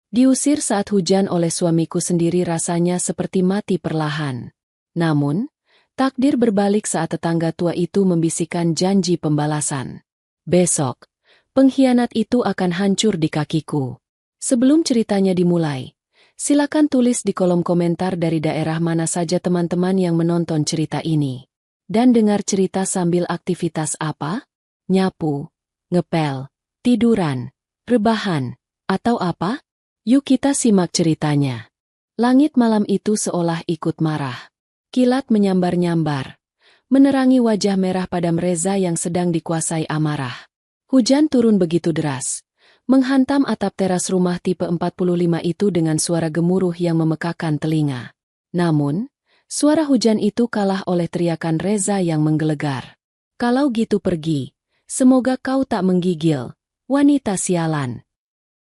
Diusir saat hujan oleh suamiku sendiri rasanya seperti mati perlahan. Namun, takdir berbalik saat tetangga tua itu membisikkan janji pembalasan. Besok, pengkhianat itu akan hancur di kakiku. Sebelum ceritanya dimulai, silakan tulis di kolom komentar dari daerah mana saja teman-teman yang menonton cerita ini. Dan dengar cerita sambil aktivitas apa? Nyapu, ngepel, tiduran, rebahan, atau apa? Yuk kita simak ceritanya. Langit malam itu seolah ikut marah. Kilat menyambar-nyambar, menerangi wajah merah padam Reza yang sedang dikuasai amarah. Hujan turun begitu deras, menghantam atap teras rumah tipe 45 itu dengan suara gemuruh yang memekakan telinga. Namun, suara hujan itu kalah oleh teriakan Reza yang menggelegar. Kalau gitu pergi, semoga kau tak menggigil, wanita sialan.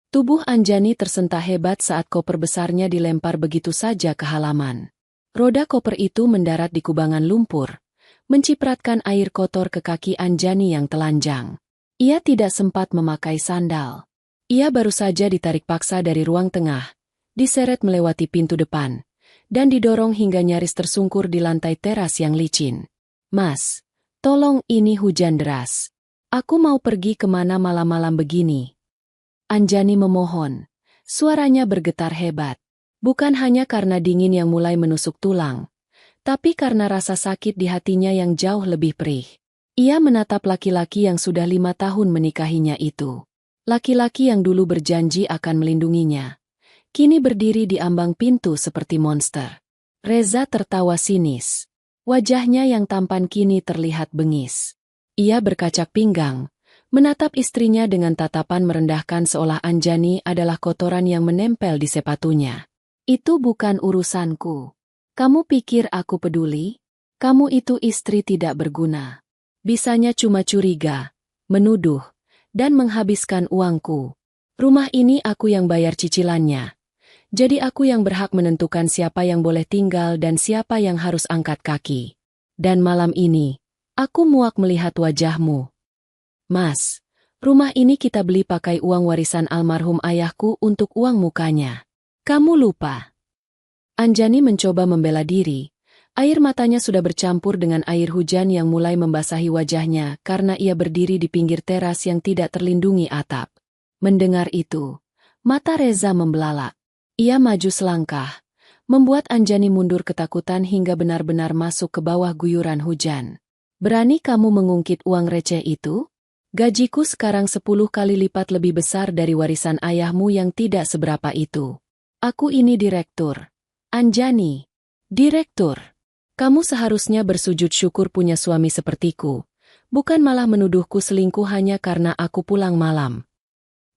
Tubuh Anjani tersentak hebat saat koper besarnya dilempar begitu saja ke halaman. Roda koper itu mendarat di kubangan lumpur, mencipratkan air kotor ke kaki Anjani yang telanjang. Ia tidak sempat memakai sandal. Ia baru saja ditarik paksa dari ruang tengah, diseret melewati pintu depan, dan didorong hingga nyaris tersungkur di lantai teras yang licin. Mas, tolong ini hujan deras. Aku mau pergi kemana malam-malam begini? Anjani memohon. Suaranya bergetar hebat. Bukan hanya karena dingin yang mulai menusuk tulang, tapi karena rasa sakit di hatinya yang jauh lebih perih. Ia menatap laki-laki yang sudah 5 tahun menikahinya itu. Laki-laki yang dulu berjanji akan melindunginya, kini berdiri di ambang pintu seperti monster. Reza tertawa sinis. Wajahnya yang tampan kini terlihat bengis. Ia berkacak pinggang, menatap istrinya dengan tatapan merendahkan seolah Anjani adalah kotoran yang menempel di sepatunya. Itu bukan urusanku. Kamu pikir aku peduli? Kamu itu istri tidak berguna. Bisanya cuma curiga, menuduh, dan menghabiskan uangku. Rumah ini aku yang bayar cicilannya. Jadi aku yang berhak menentukan siapa yang boleh tinggal dan siapa yang harus angkat kaki. Dan malam ini, aku muak melihat wajahmu. Mas, rumah ini kita beli pakai uang warisan almarhum ayahku untuk uang mukanya. Kamu lupa. Anjani mencoba membela diri. Air matanya sudah bercampur dengan air hujan yang mulai membasahi wajahnya karena ia berdiri di pinggir teras yang tidak terlindungi atap. Mendengar itu, mata Reza membelalak. Ia maju selangkah, membuat Anjani mundur ketakutan hingga benar-benar masuk ke bawah guyuran hujan. Berani kamu mengungkit uang receh itu? Gajiku sekarang 10 kali lipat lebih besar dari warisan ayahmu yang tidak seberapa itu. Aku ini direktur. Anjani. Direktur. Kamu seharusnya bersujud syukur punya suami sepertiku, bukan malah menuduhku selingkuh hanya karena aku pulang malam.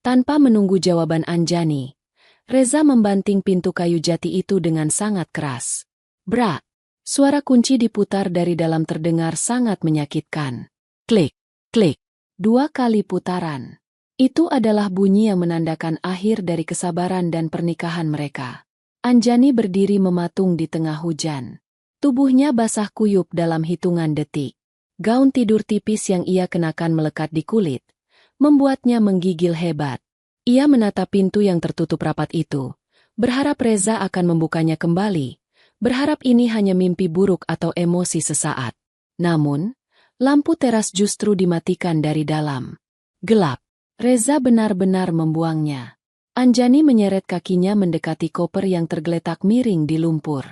Tanpa menunggu jawaban Anjani, Reza membanting pintu kayu jati itu dengan sangat keras. Brak! Suara kunci diputar dari dalam terdengar sangat menyakitkan. Klik, klik. 2 kali putaran. Itu adalah bunyi yang menandakan akhir dari kesabaran dan pernikahan mereka. Anjani berdiri mematung di tengah hujan. Tubuhnya basah kuyup dalam hitungan detik. Gaun tidur tipis yang ia kenakan melekat di kulit, membuatnya menggigil hebat. Ia menatap pintu yang tertutup rapat itu, berharap Reza akan membukanya kembali, berharap ini hanya mimpi buruk atau emosi sesaat. Namun, lampu teras justru dimatikan dari dalam. Gelap. Reza benar-benar membuangnya. Anjani menyeret kakinya mendekati koper yang tergeletak miring di lumpur.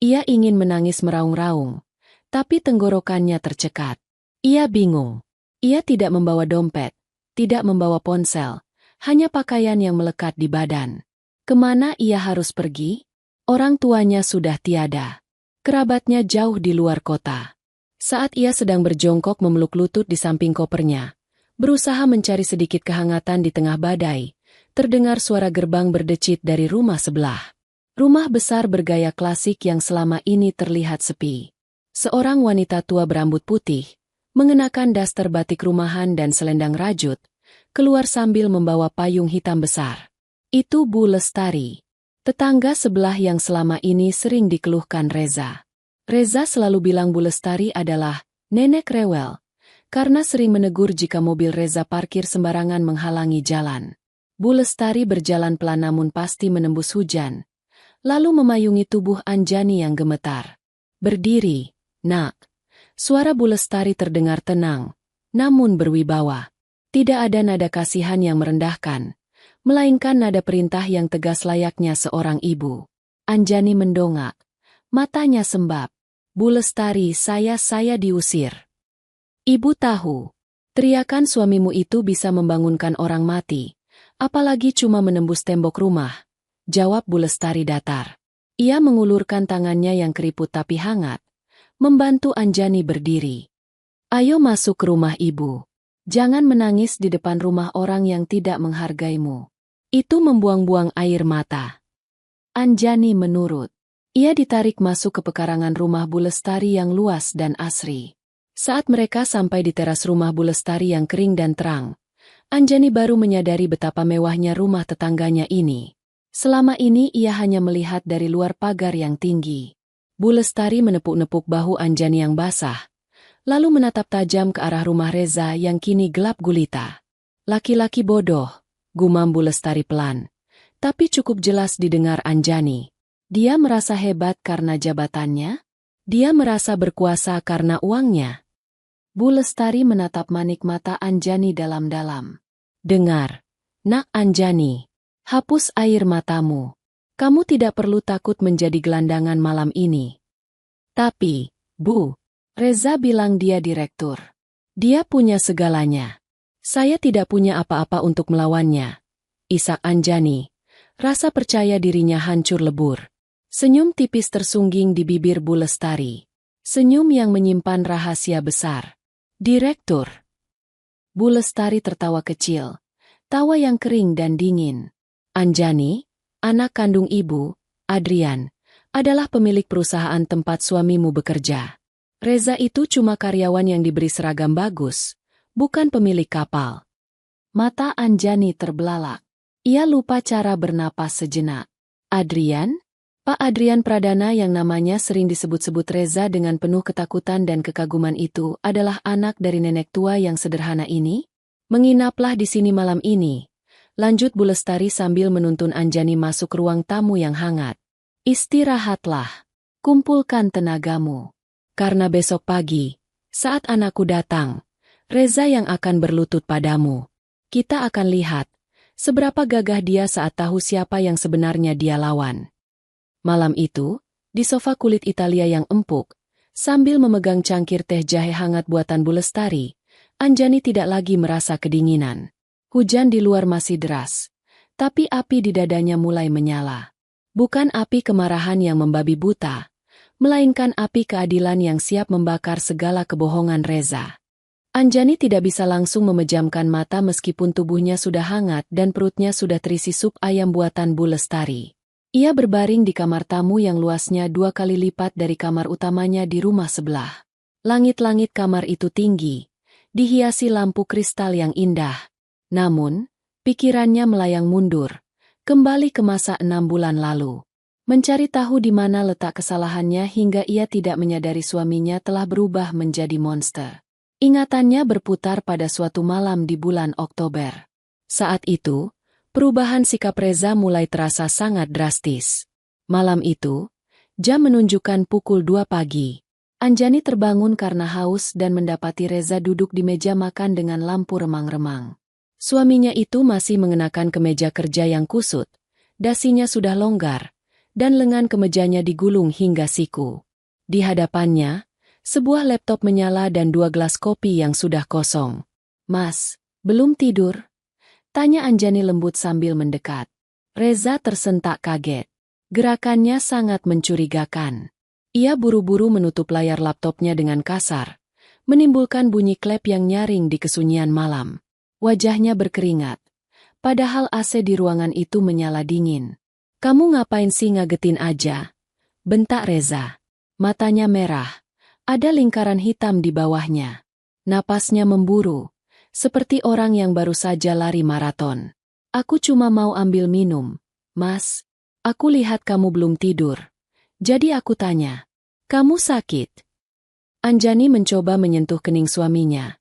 Ia ingin menangis meraung-raung, tapi tenggorokannya tercekat. Ia bingung. Ia tidak membawa dompet, tidak membawa ponsel, hanya pakaian yang melekat di badan. Kemana ia harus pergi? Orang tuanya sudah tiada. Kerabatnya jauh di luar kota. Saat ia sedang berjongkok memeluk lutut di samping kopernya, berusaha mencari sedikit kehangatan di tengah badai, terdengar suara gerbang berdecit dari rumah sebelah. Rumah besar bergaya klasik yang selama ini terlihat sepi. Seorang wanita tua berambut putih, mengenakan daster batik rumahan dan selendang rajut, keluar sambil membawa payung hitam besar. Itu Bu Lestari, tetangga sebelah yang selama ini sering dikeluhkan Reza. Reza selalu bilang Bu Lestari adalah nenek rewel, karena sering menegur jika mobil Reza parkir sembarangan menghalangi jalan. Bu Lestari berjalan pelan namun pasti menembus hujan, lalu memayungi tubuh Anjani yang gemetar. Berdiri, nak. Suara Bu Lestari terdengar tenang, namun berwibawa. Tidak ada nada kasihan yang merendahkan, melainkan nada perintah yang tegas layaknya seorang ibu. Anjani mendongak, matanya sembab. Bu Lestari, saya diusir. Ibu tahu, teriakan suamimu itu bisa membangunkan orang mati, apalagi cuma menembus tembok rumah, jawab Bu Lestari datar. Ia mengulurkan tangannya yang keriput tapi hangat, membantu Anjani berdiri. Ayo masuk ke rumah ibu. Jangan menangis di depan rumah orang yang tidak menghargaimu. Itu membuang-buang air mata. Anjani menurut. Ia ditarik masuk ke pekarangan rumah Bu Lestari yang luas dan asri. Saat mereka sampai di teras rumah Bu Lestari yang kering dan terang, Anjani baru menyadari betapa mewahnya rumah tetangganya ini. Selama ini ia hanya melihat dari luar pagar yang tinggi. Bu Lestari menepuk-nepuk bahu Anjani yang basah, lalu menatap tajam ke arah rumah Reza yang kini gelap gulita. Laki-laki bodoh, gumam Bu Lestari pelan, tapi cukup jelas didengar Anjani. Dia merasa hebat karena jabatannya? Dia merasa berkuasa karena uangnya? Bu Lestari menatap manik mata Anjani dalam-dalam. Dengar, nak Anjani, hapus air matamu. Kamu tidak perlu takut menjadi gelandangan malam ini. Tapi, Bu, Reza bilang dia direktur. Dia punya segalanya. Saya tidak punya apa-apa untuk melawannya. Isak Anjani, rasa percaya dirinya hancur lebur. Senyum tipis tersungging di bibir Bu Lestari. Senyum yang menyimpan rahasia besar. Direktur. Bu Lestari tertawa kecil. Tawa yang kering dan dingin. Anjani, anak kandung ibu, Adrian, adalah pemilik perusahaan tempat suamimu bekerja. Reza itu cuma karyawan yang diberi seragam bagus, bukan pemilik kapal. Mata Anjani terbelalak. Ia lupa cara bernapas sejenak. Adrian? Pak Adrian Pradana yang namanya sering disebut-sebut Reza dengan penuh ketakutan dan kekaguman itu adalah anak dari nenek tua yang sederhana ini? Menginaplah di sini malam ini. Lanjut Bu Lestari sambil menuntun Anjani masuk ruang tamu yang hangat. Istirahatlah. Kumpulkan tenagamu. Karena besok pagi, saat anakku datang, Reza yang akan berlutut padamu. Kita akan lihat seberapa gagah dia saat tahu siapa yang sebenarnya dia lawan. Malam itu, di sofa kulit Italia yang empuk, sambil memegang cangkir teh jahe hangat buatan Bu Lestari, Anjani tidak lagi merasa kedinginan. Hujan di luar masih deras, tapi api di dadanya mulai menyala. Bukan api kemarahan yang membabi buta, melainkan api keadilan yang siap membakar segala kebohongan Reza. Anjani tidak bisa langsung memejamkan mata meskipun tubuhnya sudah hangat dan perutnya sudah terisi sup ayam buatan Bu Lestari. Ia berbaring di kamar tamu yang luasnya 2 kali lipat dari kamar utamanya di rumah sebelah. Langit-langit kamar itu tinggi, dihiasi lampu kristal yang indah. Namun, pikirannya melayang mundur, kembali ke masa 6 bulan lalu. Mencari tahu di mana letak kesalahannya hingga ia tidak menyadari suaminya telah berubah menjadi monster. Ingatannya berputar pada suatu malam di bulan Oktober. Saat itu, perubahan sikap Reza mulai terasa sangat drastis. Malam itu, jam menunjukkan pukul 2 pagi. Anjani terbangun karena haus dan mendapati Reza duduk di meja makan dengan lampu remang-remang. Suaminya itu masih mengenakan kemeja kerja yang kusut, dasinya sudah longgar, dan lengan kemejanya digulung hingga siku. Di hadapannya, sebuah laptop menyala dan 2 gelas kopi yang sudah kosong. "Mas, belum tidur?" tanya Anjani lembut sambil mendekat. Reza tersentak kaget. Gerakannya sangat mencurigakan. Ia buru-buru menutup layar laptopnya dengan kasar, menimbulkan bunyi klep yang nyaring di kesunyian malam. Wajahnya berkeringat, padahal AC di ruangan itu menyala dingin. "Kamu ngapain sih ngagetin aja?" bentak Reza. Matanya merah, ada lingkaran hitam di bawahnya. Napasnya memburu, seperti orang yang baru saja lari maraton. "Aku cuma mau ambil minum, Mas. Aku lihat kamu belum tidur. Jadi aku tanya, kamu sakit?" Anjani mencoba menyentuh kening suaminya,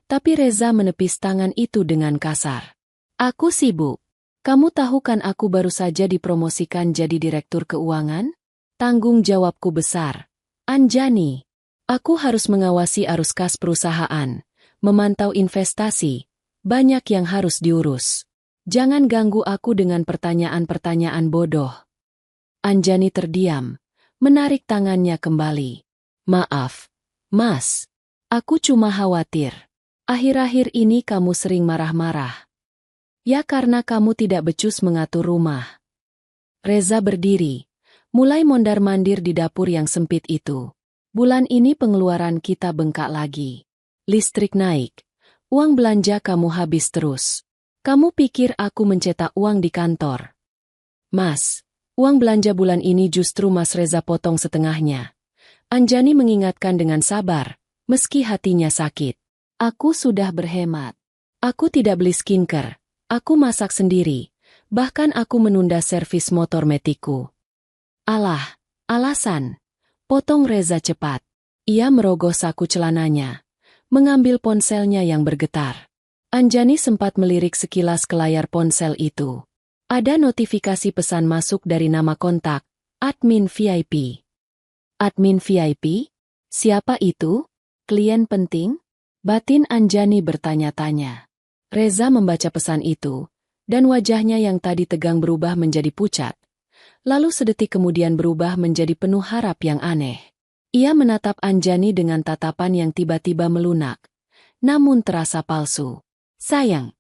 tapi Reza menepis tangan itu dengan kasar. "Aku sibuk." Kamu tahu kan aku baru saja dipromosikan jadi direktur keuangan? Tanggung jawabku besar. Anjani, aku harus mengawasi arus kas perusahaan, memantau investasi, banyak yang harus diurus. Jangan ganggu aku dengan pertanyaan-pertanyaan bodoh. Anjani terdiam, menarik tangannya kembali. Maaf, Mas. Aku cuma khawatir. Akhir-akhir ini kamu sering marah-marah. Ya karena kamu tidak becus mengatur rumah. Reza berdiri, mulai mondar-mandir di dapur yang sempit itu. Bulan ini pengeluaran kita bengkak lagi. Listrik naik. Uang belanja kamu habis terus. Kamu pikir aku mencetak uang di kantor? Mas, uang belanja bulan ini justru Mas Reza potong setengahnya. Anjani mengingatkan dengan sabar, meski hatinya sakit. Aku sudah berhemat. Aku tidak beli skincare. Aku masak sendiri. Bahkan aku menunda servis motor metiku. Alah, alasan. Potong Reza cepat. Ia merogoh saku celananya. Mengambil ponselnya yang bergetar. Anjani sempat melirik sekilas ke layar ponsel itu. Ada notifikasi pesan masuk dari nama kontak, admin VIP. Admin VIP? Siapa itu? Klien penting? Batin Anjani bertanya-tanya. Reza membaca pesan itu, dan wajahnya yang tadi tegang berubah menjadi pucat. Lalu sedetik kemudian berubah menjadi penuh harap yang aneh. Ia menatap Anjani dengan tatapan yang tiba-tiba melunak, namun terasa palsu. Sayang.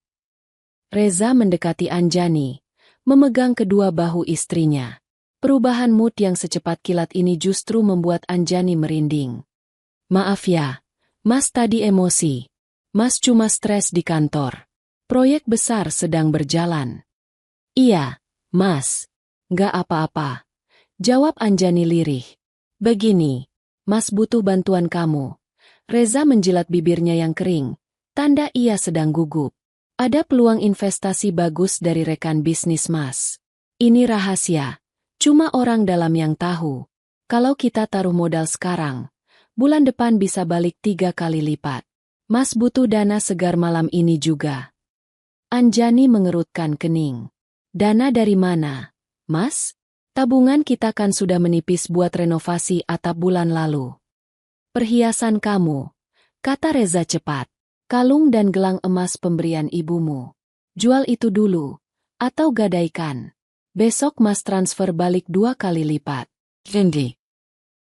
Reza mendekati Anjani, memegang kedua bahu istrinya. Perubahan mood yang secepat kilat ini justru membuat Anjani merinding. Maaf ya, Mas tadi emosi. Mas cuma stres di kantor. Proyek besar sedang berjalan. Iya, Mas. Nggak apa-apa. Jawab Anjani lirih. Begini, Mas butuh bantuan kamu. Reza menjilat bibirnya yang kering. Tanda ia sedang gugup. Ada peluang investasi bagus dari rekan bisnis Mas. Ini rahasia. Cuma orang dalam yang tahu. Kalau kita taruh modal sekarang, bulan depan bisa balik 3 kali lipat. Mas butuh dana segar malam ini juga. Anjani mengerutkan kening. Dana dari mana, Mas? Tabungan kita kan sudah menipis buat renovasi atap bulan lalu. Perhiasan kamu, kata Reza cepat. Kalung dan gelang emas pemberian ibumu. Jual itu dulu, atau gadaikan. Besok Mas transfer balik 2 kali lipat. Lindy.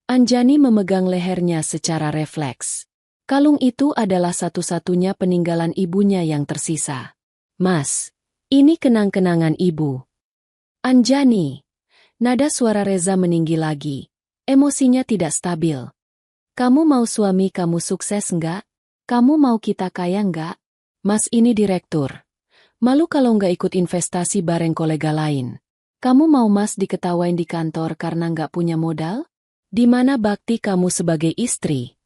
Anjani memegang lehernya secara refleks. Kalung itu adalah satu-satunya peninggalan ibunya yang tersisa. Mas, ini kenang-kenangan ibu. Anjani. Nada suara Reza meninggi lagi. Emosinya tidak stabil. Kamu mau suami kamu sukses enggak? Kamu mau kita kaya nggak? Mas ini direktur. Malu kalau nggak ikut investasi bareng kolega lain. Kamu mau Mas diketawain di kantor karena nggak punya modal? Di mana bakti kamu sebagai istri?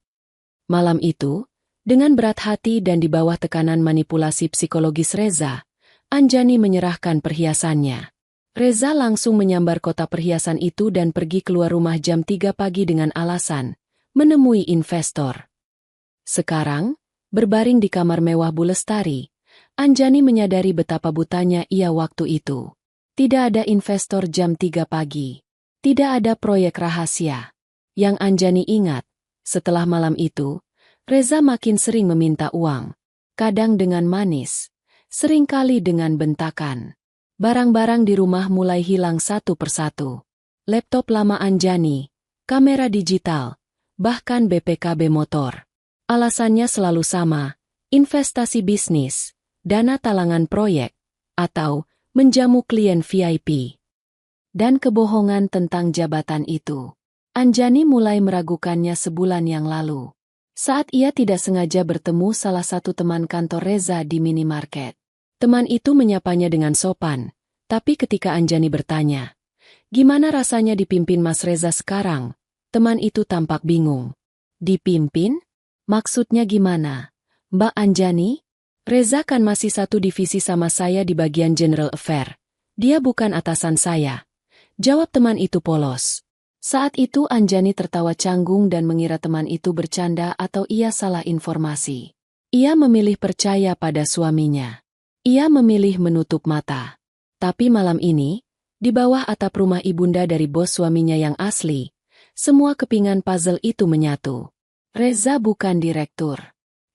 Malam itu, dengan berat hati dan di bawah tekanan manipulasi psikologis Reza, Anjani menyerahkan perhiasannya. Reza langsung menyambar kotak perhiasan itu dan pergi keluar rumah jam 3 pagi dengan alasan menemui investor. Sekarang, berbaring di kamar mewah Bu Lestari, Anjani menyadari betapa butanya ia waktu itu. Tidak ada investor jam 3 pagi. Tidak ada proyek rahasia. Yang Anjani ingat, setelah malam itu, Reza makin sering meminta uang. Kadang dengan manis, seringkali dengan bentakan. Barang-barang di rumah mulai hilang satu persatu. Laptop lama Anjani, kamera digital, bahkan BPKB motor. Alasannya selalu sama, investasi bisnis, dana talangan proyek, atau menjamu klien VIP. Dan kebohongan tentang jabatan itu. Anjani mulai meragukannya sebulan yang lalu. Saat ia tidak sengaja bertemu salah satu teman kantor Reza di minimarket. Teman itu menyapanya dengan sopan, tapi ketika Anjani bertanya, "Gimana rasanya dipimpin Mas Reza sekarang?" Teman itu tampak bingung. "Dipimpin? Maksudnya gimana, Mbak Anjani?" "Reza kan masih satu divisi sama saya di bagian General Affair. Dia bukan atasan saya," jawab teman itu polos. Saat itu Anjani tertawa canggung dan mengira teman itu bercanda atau ia salah informasi. Ia memilih percaya pada suaminya. Ia memilih menutup mata. Tapi malam ini, di bawah atap rumah ibunda dari bos suaminya yang asli, semua kepingan puzzle itu menyatu. Reza bukan direktur.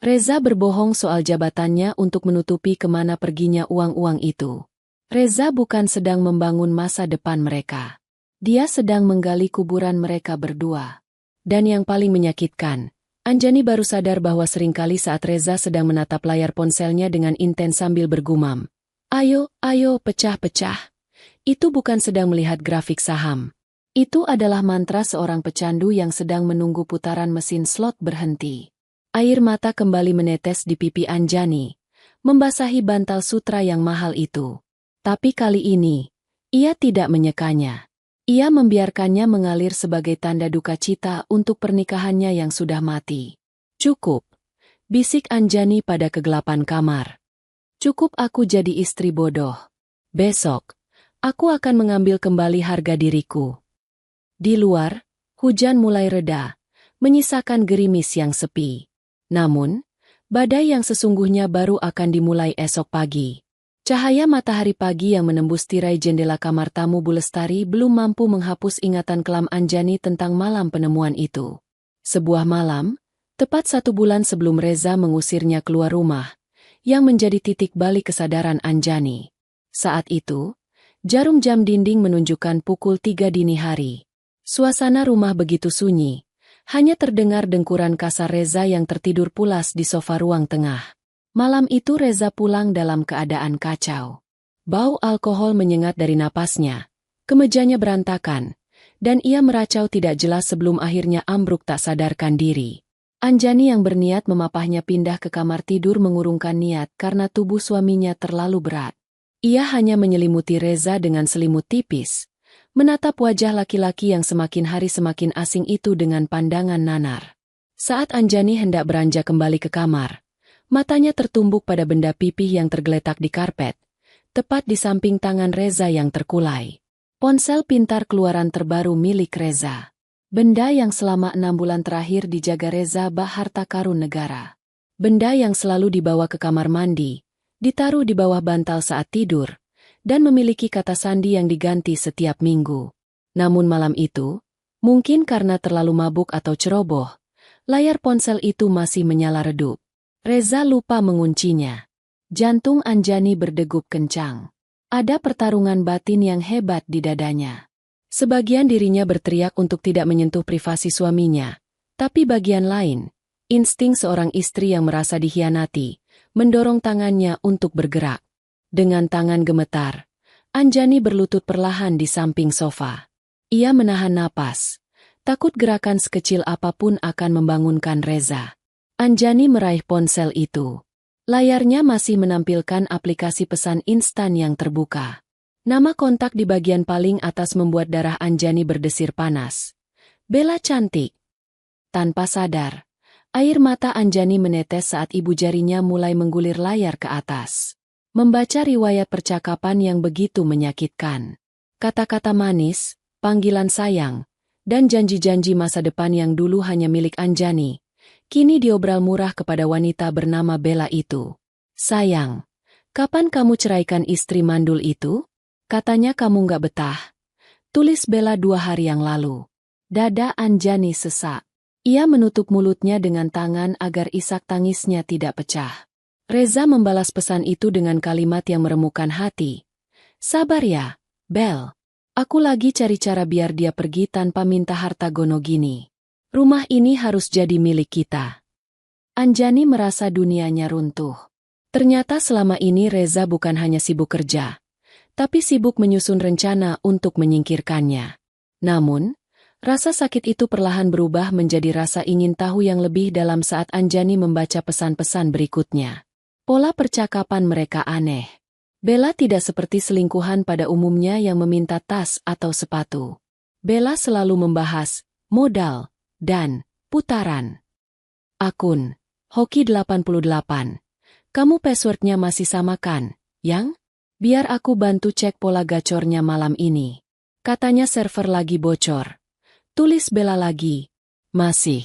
Reza berbohong soal jabatannya untuk menutupi kemana perginya uang-uang itu. Reza bukan sedang membangun masa depan mereka. Dia sedang menggali kuburan mereka berdua. Dan yang paling menyakitkan, Anjani baru sadar bahwa seringkali saat Reza sedang menatap layar ponselnya dengan intens sambil bergumam, "Ayo, ayo, pecah-pecah." Itu bukan sedang melihat grafik saham. Itu adalah mantra seorang pecandu yang sedang menunggu putaran mesin slot berhenti. Air mata kembali menetes di pipi Anjani, membasahi bantal sutra yang mahal itu. Tapi kali ini, ia tidak menyekanya. Ia membiarkannya mengalir sebagai tanda duka cita untuk pernikahannya yang sudah mati. "Cukup," bisik Anjani pada kegelapan kamar. "Cukup aku jadi istri bodoh. Besok, aku akan mengambil kembali harga diriku." Di luar, hujan mulai reda, menyisakan gerimis yang sepi. Namun, badai yang sesungguhnya baru akan dimulai esok pagi. Cahaya matahari pagi yang menembus tirai jendela kamar tamu Bu Lestari belum mampu menghapus ingatan kelam Anjani tentang malam penemuan itu. Sebuah malam, tepat 1 bulan sebelum Reza mengusirnya keluar rumah, yang menjadi titik balik kesadaran Anjani. Saat itu, jarum jam dinding menunjukkan pukul 3 dini hari. Suasana rumah begitu sunyi, hanya terdengar dengkuran kasar Reza yang tertidur pulas di sofa ruang tengah. Malam itu Reza pulang dalam keadaan kacau. Bau alkohol menyengat dari napasnya, kemejanya berantakan, dan ia meracau tidak jelas sebelum akhirnya ambruk tak sadarkan diri. Anjani yang berniat memapahnya pindah ke kamar tidur mengurungkan niat karena tubuh suaminya terlalu berat. Ia hanya menyelimuti Reza dengan selimut tipis, menatap wajah laki-laki yang semakin hari semakin asing itu dengan pandangan nanar. Saat Anjani hendak beranjak kembali ke kamar, matanya tertumbuk pada benda pipih yang tergeletak di karpet, tepat di samping tangan Reza yang terkulai. Ponsel pintar keluaran terbaru milik Reza. Benda yang selama 6 bulan terakhir dijaga Reza bak harta karun negara. Benda yang selalu dibawa ke kamar mandi, ditaruh di bawah bantal saat tidur, dan memiliki kata sandi yang diganti setiap minggu. Namun malam itu, mungkin karena terlalu mabuk atau ceroboh, layar ponsel itu masih menyala redup. Reza lupa menguncinya. Jantung Anjani berdegup kencang. Ada pertarungan batin yang hebat di dadanya. Sebagian dirinya berteriak untuk tidak menyentuh privasi suaminya, tapi bagian lain, insting seorang istri yang merasa dikhianati, mendorong tangannya untuk bergerak. Dengan tangan gemetar, Anjani berlutut perlahan di samping sofa. Ia menahan napas, takut gerakan sekecil apapun akan membangunkan Reza. Anjani meraih ponsel itu. Layarnya masih menampilkan aplikasi pesan instan yang terbuka. Nama kontak di bagian paling atas membuat darah Anjani berdesir panas. "Bella cantik." Tanpa sadar, air mata Anjani menetes saat ibu jarinya mulai menggulir layar ke atas. Membaca riwayat percakapan yang begitu menyakitkan. Kata-kata manis, panggilan sayang, dan janji-janji masa depan yang dulu hanya milik Anjani, kini diobral murah kepada wanita bernama Bella itu. "Sayang, kapan kamu ceraikan istri mandul itu? Katanya kamu nggak betah." Tulis Bella 2 hari yang lalu. Dada Anjani sesak. Ia menutup mulutnya dengan tangan agar isak tangisnya tidak pecah. Reza membalas pesan itu dengan kalimat yang meremukan hati. "Sabar ya, Bel. Aku lagi cari cara biar dia pergi tanpa minta harta gono gini. Rumah ini harus jadi milik kita." Anjani merasa dunianya runtuh. Ternyata selama ini Reza bukan hanya sibuk kerja, tapi sibuk menyusun rencana untuk menyingkirkannya. Namun, rasa sakit itu perlahan berubah menjadi rasa ingin tahu yang lebih dalam saat Anjani membaca pesan-pesan berikutnya. Pola percakapan mereka aneh. Bella tidak seperti selingkuhan pada umumnya yang meminta tas atau sepatu. Bella selalu membahas modal dan putaran. "Akun Hoki 88. Kamu passwordnya masih sama kan, Yang? Biar aku bantu cek pola gacornya malam ini. Katanya server lagi bocor." Tulis Bella lagi. "Masih.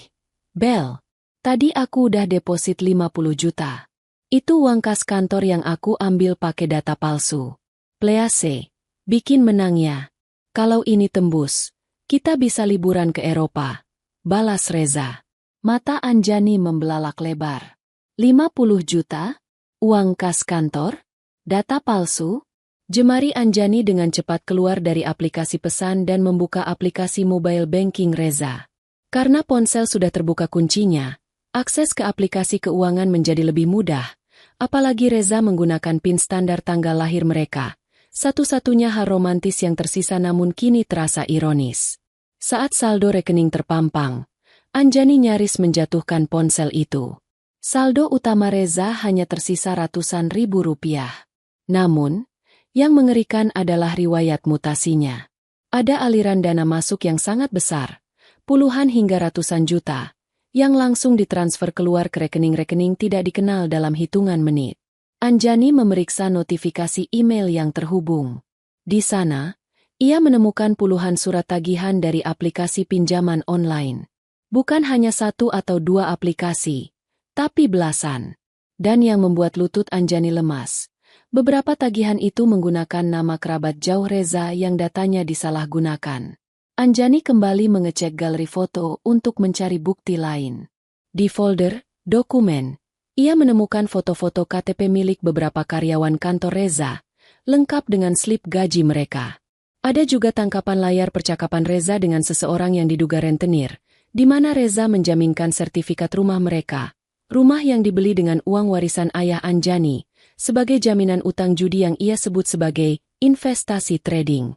Bel, tadi aku udah deposit 50 juta. Itu uang kas kantor yang aku ambil pakai data palsu." Please, bikin menang ya. Kalau ini tembus, kita bisa liburan ke Eropa, balas Reza. Mata Anjani membelalak lebar. 50 juta? Uang kas kantor? Data palsu? Jemari Anjani dengan cepat keluar dari aplikasi pesan dan membuka aplikasi mobile banking Reza. Karena ponsel sudah terbuka kuncinya, akses ke aplikasi keuangan menjadi lebih mudah. Apalagi Reza menggunakan PIN standar tanggal lahir mereka. Satu-satunya hal romantis yang tersisa namun kini terasa ironis. Saat saldo rekening terpampang, Anjani nyaris menjatuhkan ponsel itu. Saldo utama Reza hanya tersisa ratusan ribu rupiah. Namun, yang mengerikan adalah riwayat mutasinya. Ada aliran dana masuk yang sangat besar, puluhan hingga ratusan juta, yang langsung ditransfer keluar ke rekening-rekening tidak dikenal dalam hitungan menit. Anjani memeriksa notifikasi email yang terhubung. Di sana, ia menemukan puluhan surat tagihan dari aplikasi pinjaman online. Bukan hanya satu atau dua aplikasi, tapi belasan. Dan yang membuat lutut Anjani lemas, beberapa tagihan itu menggunakan nama kerabat jauh Reza yang datanya disalahgunakan. Anjani kembali mengecek galeri foto untuk mencari bukti lain. Di folder dokumen, ia menemukan foto-foto KTP milik beberapa karyawan kantor Reza, lengkap dengan slip gaji mereka. Ada juga tangkapan layar percakapan Reza dengan seseorang yang diduga rentenir, di mana Reza menjaminkan sertifikat rumah mereka, rumah yang dibeli dengan uang warisan ayah Anjani, sebagai jaminan utang judi yang ia sebut sebagai investasi trading.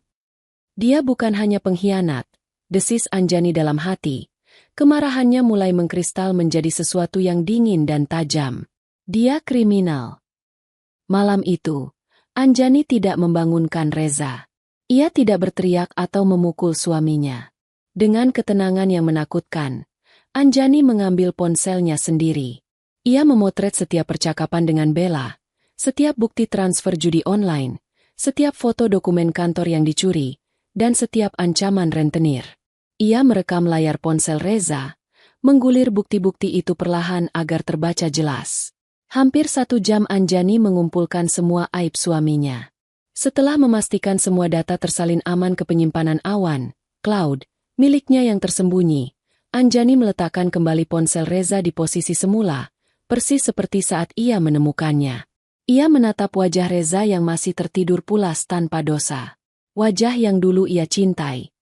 Dia bukan hanya pengkhianat, desis Anjani dalam hati. Kemarahannya mulai mengkristal menjadi sesuatu yang dingin dan tajam. Dia kriminal. Malam itu, Anjani tidak membangunkan Reza. Ia tidak berteriak atau memukul suaminya. Dengan ketenangan yang menakutkan, Anjani mengambil ponselnya sendiri. Ia memotret setiap percakapan dengan Bella, setiap bukti transfer judi online, setiap foto dokumen kantor yang dicuri, dan setiap ancaman rentenir. Ia merekam layar ponsel Reza, menggulir bukti-bukti itu perlahan agar terbaca jelas. Hampir 1 jam Anjani mengumpulkan semua aib suaminya. Setelah memastikan semua data tersalin aman ke penyimpanan awan, cloud, miliknya yang tersembunyi, Anjani meletakkan kembali ponsel Reza di posisi semula, persis seperti saat ia menemukannya. Ia menatap wajah Reza yang masih tertidur pulas tanpa dosa. Wajah yang dulu ia cintai,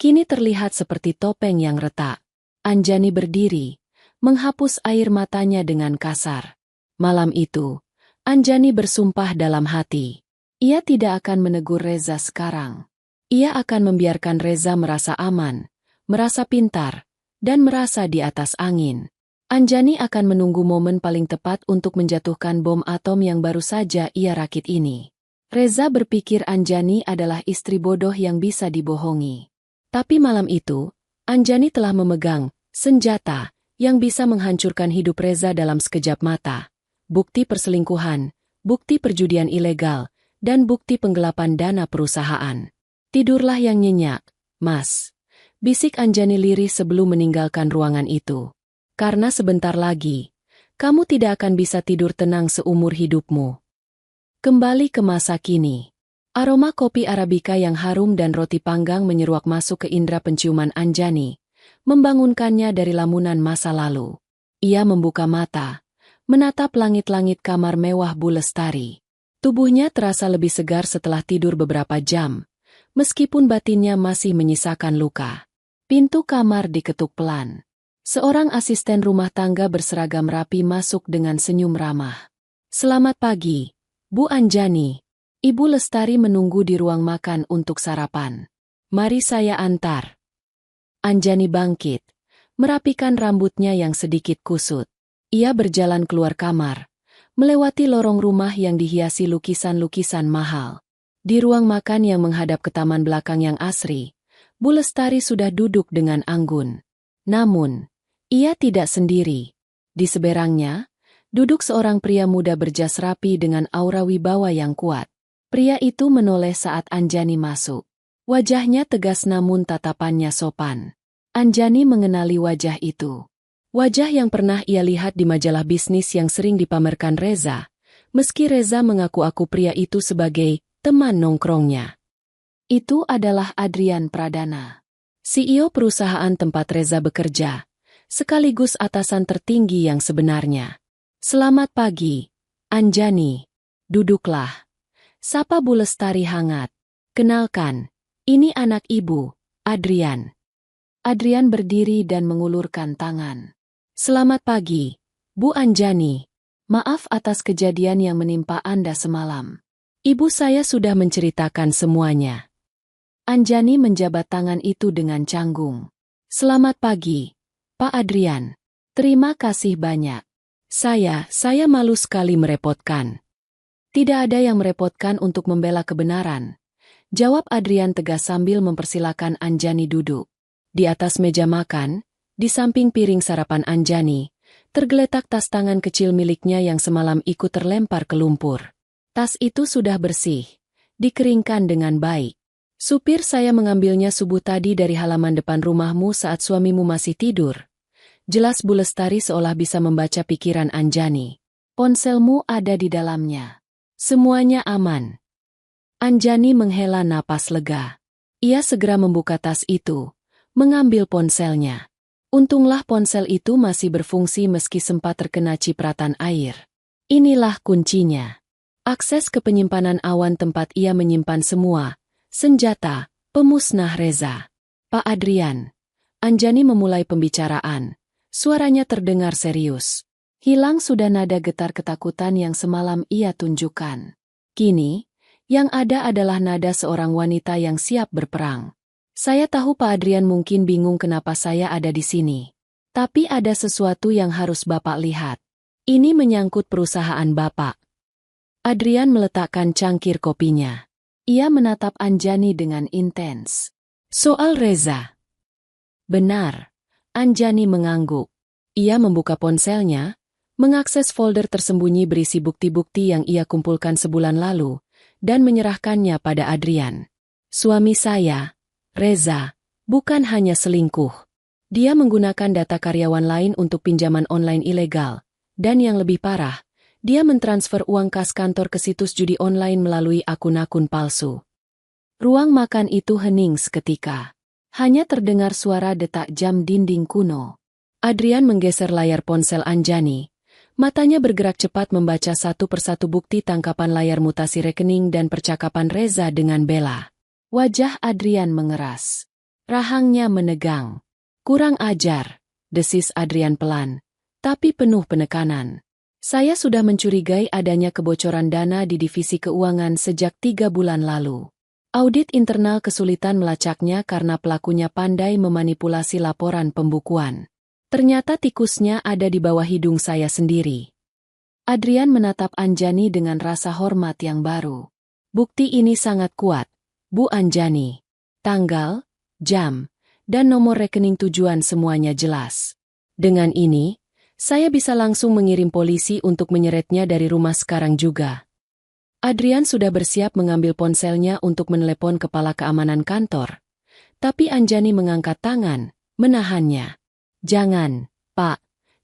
kini terlihat seperti topeng yang retak. Anjani berdiri, menghapus air matanya dengan kasar. Malam itu, Anjani bersumpah dalam hati. Ia tidak akan menegur Reza sekarang. Ia akan membiarkan Reza merasa aman, merasa pintar, dan merasa di atas angin. Anjani akan menunggu momen paling tepat untuk menjatuhkan bom atom yang baru saja ia rakit ini. Reza berpikir Anjani adalah istri bodoh yang bisa dibohongi. Tapi malam itu, Anjani telah memegang senjata yang bisa menghancurkan hidup Reza dalam sekejap mata. Bukti perselingkuhan, bukti perjudian ilegal, dan bukti penggelapan dana perusahaan. Tidurlah yang nyenyak, Mas. Bisik Anjani lirih sebelum meninggalkan ruangan itu. Karena sebentar lagi, kamu tidak akan bisa tidur tenang seumur hidupmu. Kembali ke masa kini. Aroma kopi Arabica yang harum dan roti panggang menyeruak masuk ke indera penciuman Anjani, membangunkannya dari lamunan masa lalu. Ia membuka mata, menatap langit-langit kamar mewah Bu Lestari. Tubuhnya terasa lebih segar setelah tidur beberapa jam, meskipun batinnya masih menyisakan luka. Pintu kamar diketuk pelan. Seorang asisten rumah tangga berseragam rapi masuk dengan senyum ramah. Selamat pagi, Bu Anjani. Ibu Lestari menunggu di ruang makan untuk sarapan. Mari saya antar. Anjani bangkit, merapikan rambutnya yang sedikit kusut. Ia berjalan keluar kamar, melewati lorong rumah yang dihiasi lukisan-lukisan mahal. Di ruang makan yang menghadap ke taman belakang yang asri, Bu Lestari sudah duduk dengan anggun. Namun, ia tidak sendiri. Di seberangnya, duduk seorang pria muda berjas rapi dengan aura wibawa yang kuat. Pria itu menoleh saat Anjani masuk. Wajahnya tegas namun tatapannya sopan. Anjani mengenali wajah itu. Wajah yang pernah ia lihat di majalah bisnis yang sering dipamerkan Reza, meski Reza mengaku-aku pria itu sebagai teman nongkrongnya. Itu adalah Adrian Pradana, CEO perusahaan tempat Reza bekerja, sekaligus atasan tertinggi yang sebenarnya. Selamat pagi, Anjani. Duduklah. Sapa Bu Lestari hangat. Kenalkan, ini anak ibu, Adrian. Adrian berdiri dan mengulurkan tangan. Selamat pagi, Bu Anjani. Maaf atas kejadian yang menimpa Anda semalam. Ibu saya sudah menceritakan semuanya. Anjani menjabat tangan itu dengan canggung. Selamat pagi, Pak Adrian. Terima kasih banyak. Saya malu sekali merepotkan. Tidak ada yang merepotkan untuk membela kebenaran, jawab Adrian tegas sambil mempersilakan Anjani duduk. Di atas meja makan, di samping piring sarapan Anjani, tergeletak tas tangan kecil miliknya yang semalam ikut terlempar ke lumpur. Tas itu sudah bersih, dikeringkan dengan baik. Supir saya mengambilnya subuh tadi dari halaman depan rumahmu saat suamimu masih tidur. Jelas Bu Lestari seolah bisa membaca pikiran Anjani. Ponselmu ada di dalamnya. Semuanya aman. Anjani menghela napas lega. Ia segera membuka tas itu, mengambil ponselnya. Untunglah ponsel itu masih berfungsi meski sempat terkena cipratan air. Inilah kuncinya. Akses ke penyimpanan awan tempat ia menyimpan semua, senjata, pemusnah Reza. Pak Adrian. Anjani memulai pembicaraan. Suaranya terdengar serius. Hilang sudah nada getar ketakutan yang semalam ia tunjukkan. Kini, yang ada adalah nada seorang wanita yang siap berperang. Saya tahu Pak Adrian mungkin bingung kenapa saya ada di sini. Tapi ada sesuatu yang harus Bapak lihat. Ini menyangkut perusahaan Bapak. Adrian meletakkan cangkir kopinya. Ia menatap Anjani dengan intens. Soal Reza. Benar. Anjani mengangguk. Ia membuka ponselnya, mengakses folder tersembunyi berisi bukti-bukti yang ia kumpulkan sebulan lalu, dan menyerahkannya pada Adrian. Suami saya, Reza, bukan hanya selingkuh. Dia menggunakan data karyawan lain untuk pinjaman online ilegal, dan yang lebih parah, dia mentransfer uang kas kantor ke situs judi online melalui akun-akun palsu. Ruang makan itu hening seketika. Hanya terdengar suara detak jam dinding kuno. Adrian menggeser layar ponsel Anjani. Matanya bergerak cepat membaca satu persatu bukti tangkapan layar mutasi rekening dan percakapan Reza dengan Bella. Wajah Adrian mengeras. Rahangnya menegang. Kurang ajar, desis Adrian pelan, tapi penuh penekanan. Saya sudah mencurigai adanya kebocoran dana di divisi keuangan sejak 3 bulan lalu. Audit internal kesulitan melacaknya karena pelakunya pandai memanipulasi laporan pembukuan. Ternyata tikusnya ada di bawah hidung saya sendiri. Adrian menatap Anjani dengan rasa hormat yang baru. Bukti ini sangat kuat, Bu Anjani. Tanggal, jam, dan nomor rekening tujuan semuanya jelas. Dengan ini, saya bisa langsung mengirim polisi untuk menyeretnya dari rumah sekarang juga. Adrian sudah bersiap mengambil ponselnya untuk menelepon kepala keamanan kantor. Tapi Anjani mengangkat tangan, menahannya. Jangan, Pak.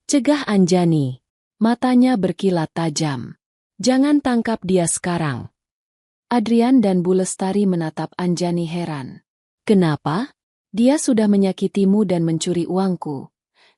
Cegah Anjani. Matanya berkilat tajam. Jangan tangkap dia sekarang. Adrian dan Bu Lestari menatap Anjani heran. Kenapa? Dia sudah menyakitimu dan mencuri uangku.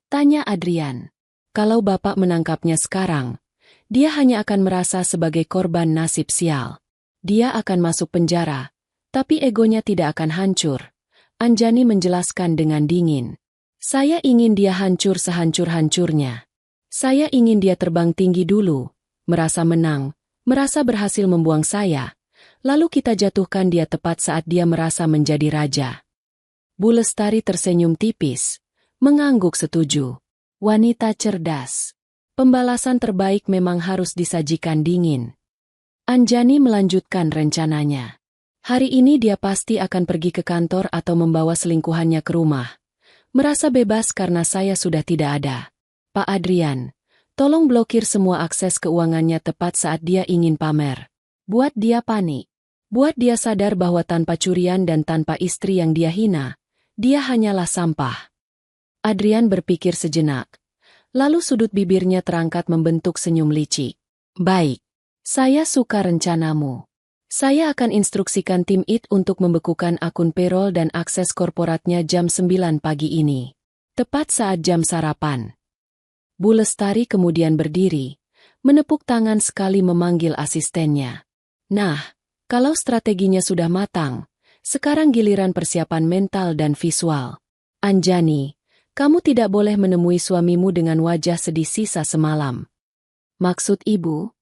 Tanya Adrian. Kalau Bapak menangkapnya sekarang, dia hanya akan merasa sebagai korban nasib sial. Dia akan masuk penjara, tapi egonya tidak akan hancur. Anjani menjelaskan dengan dingin. Saya ingin dia hancur sehancur-hancurnya. Saya ingin dia terbang tinggi dulu, merasa menang, merasa berhasil membuang saya, lalu kita jatuhkan dia tepat saat dia merasa menjadi raja. Bu Lestari tersenyum tipis, mengangguk setuju. Wanita cerdas. Pembalasan terbaik memang harus disajikan dingin. Anjani melanjutkan rencananya. Hari ini dia pasti akan pergi ke kantor atau membawa selingkuhannya ke rumah. Merasa bebas karena saya sudah tidak ada. Pak Adrian, tolong blokir semua akses keuangannya tepat saat dia ingin pamer. Buat dia panik. Buat dia sadar bahwa tanpa curian dan tanpa istri yang dia hina, dia hanyalah sampah. Adrian berpikir sejenak. Lalu sudut bibirnya terangkat membentuk senyum licik. Baik. Saya suka rencanamu. Saya akan instruksikan tim IT untuk membekukan akun payroll dan akses korporatnya jam 9 pagi ini. Tepat saat jam sarapan. Bu Lestari kemudian berdiri, menepuk tangan sekali memanggil asistennya. Nah, kalau strateginya sudah matang, sekarang giliran persiapan mental dan visual. Anjani, kamu tidak boleh menemui suamimu dengan wajah sedih sisa semalam. Maksud ibu?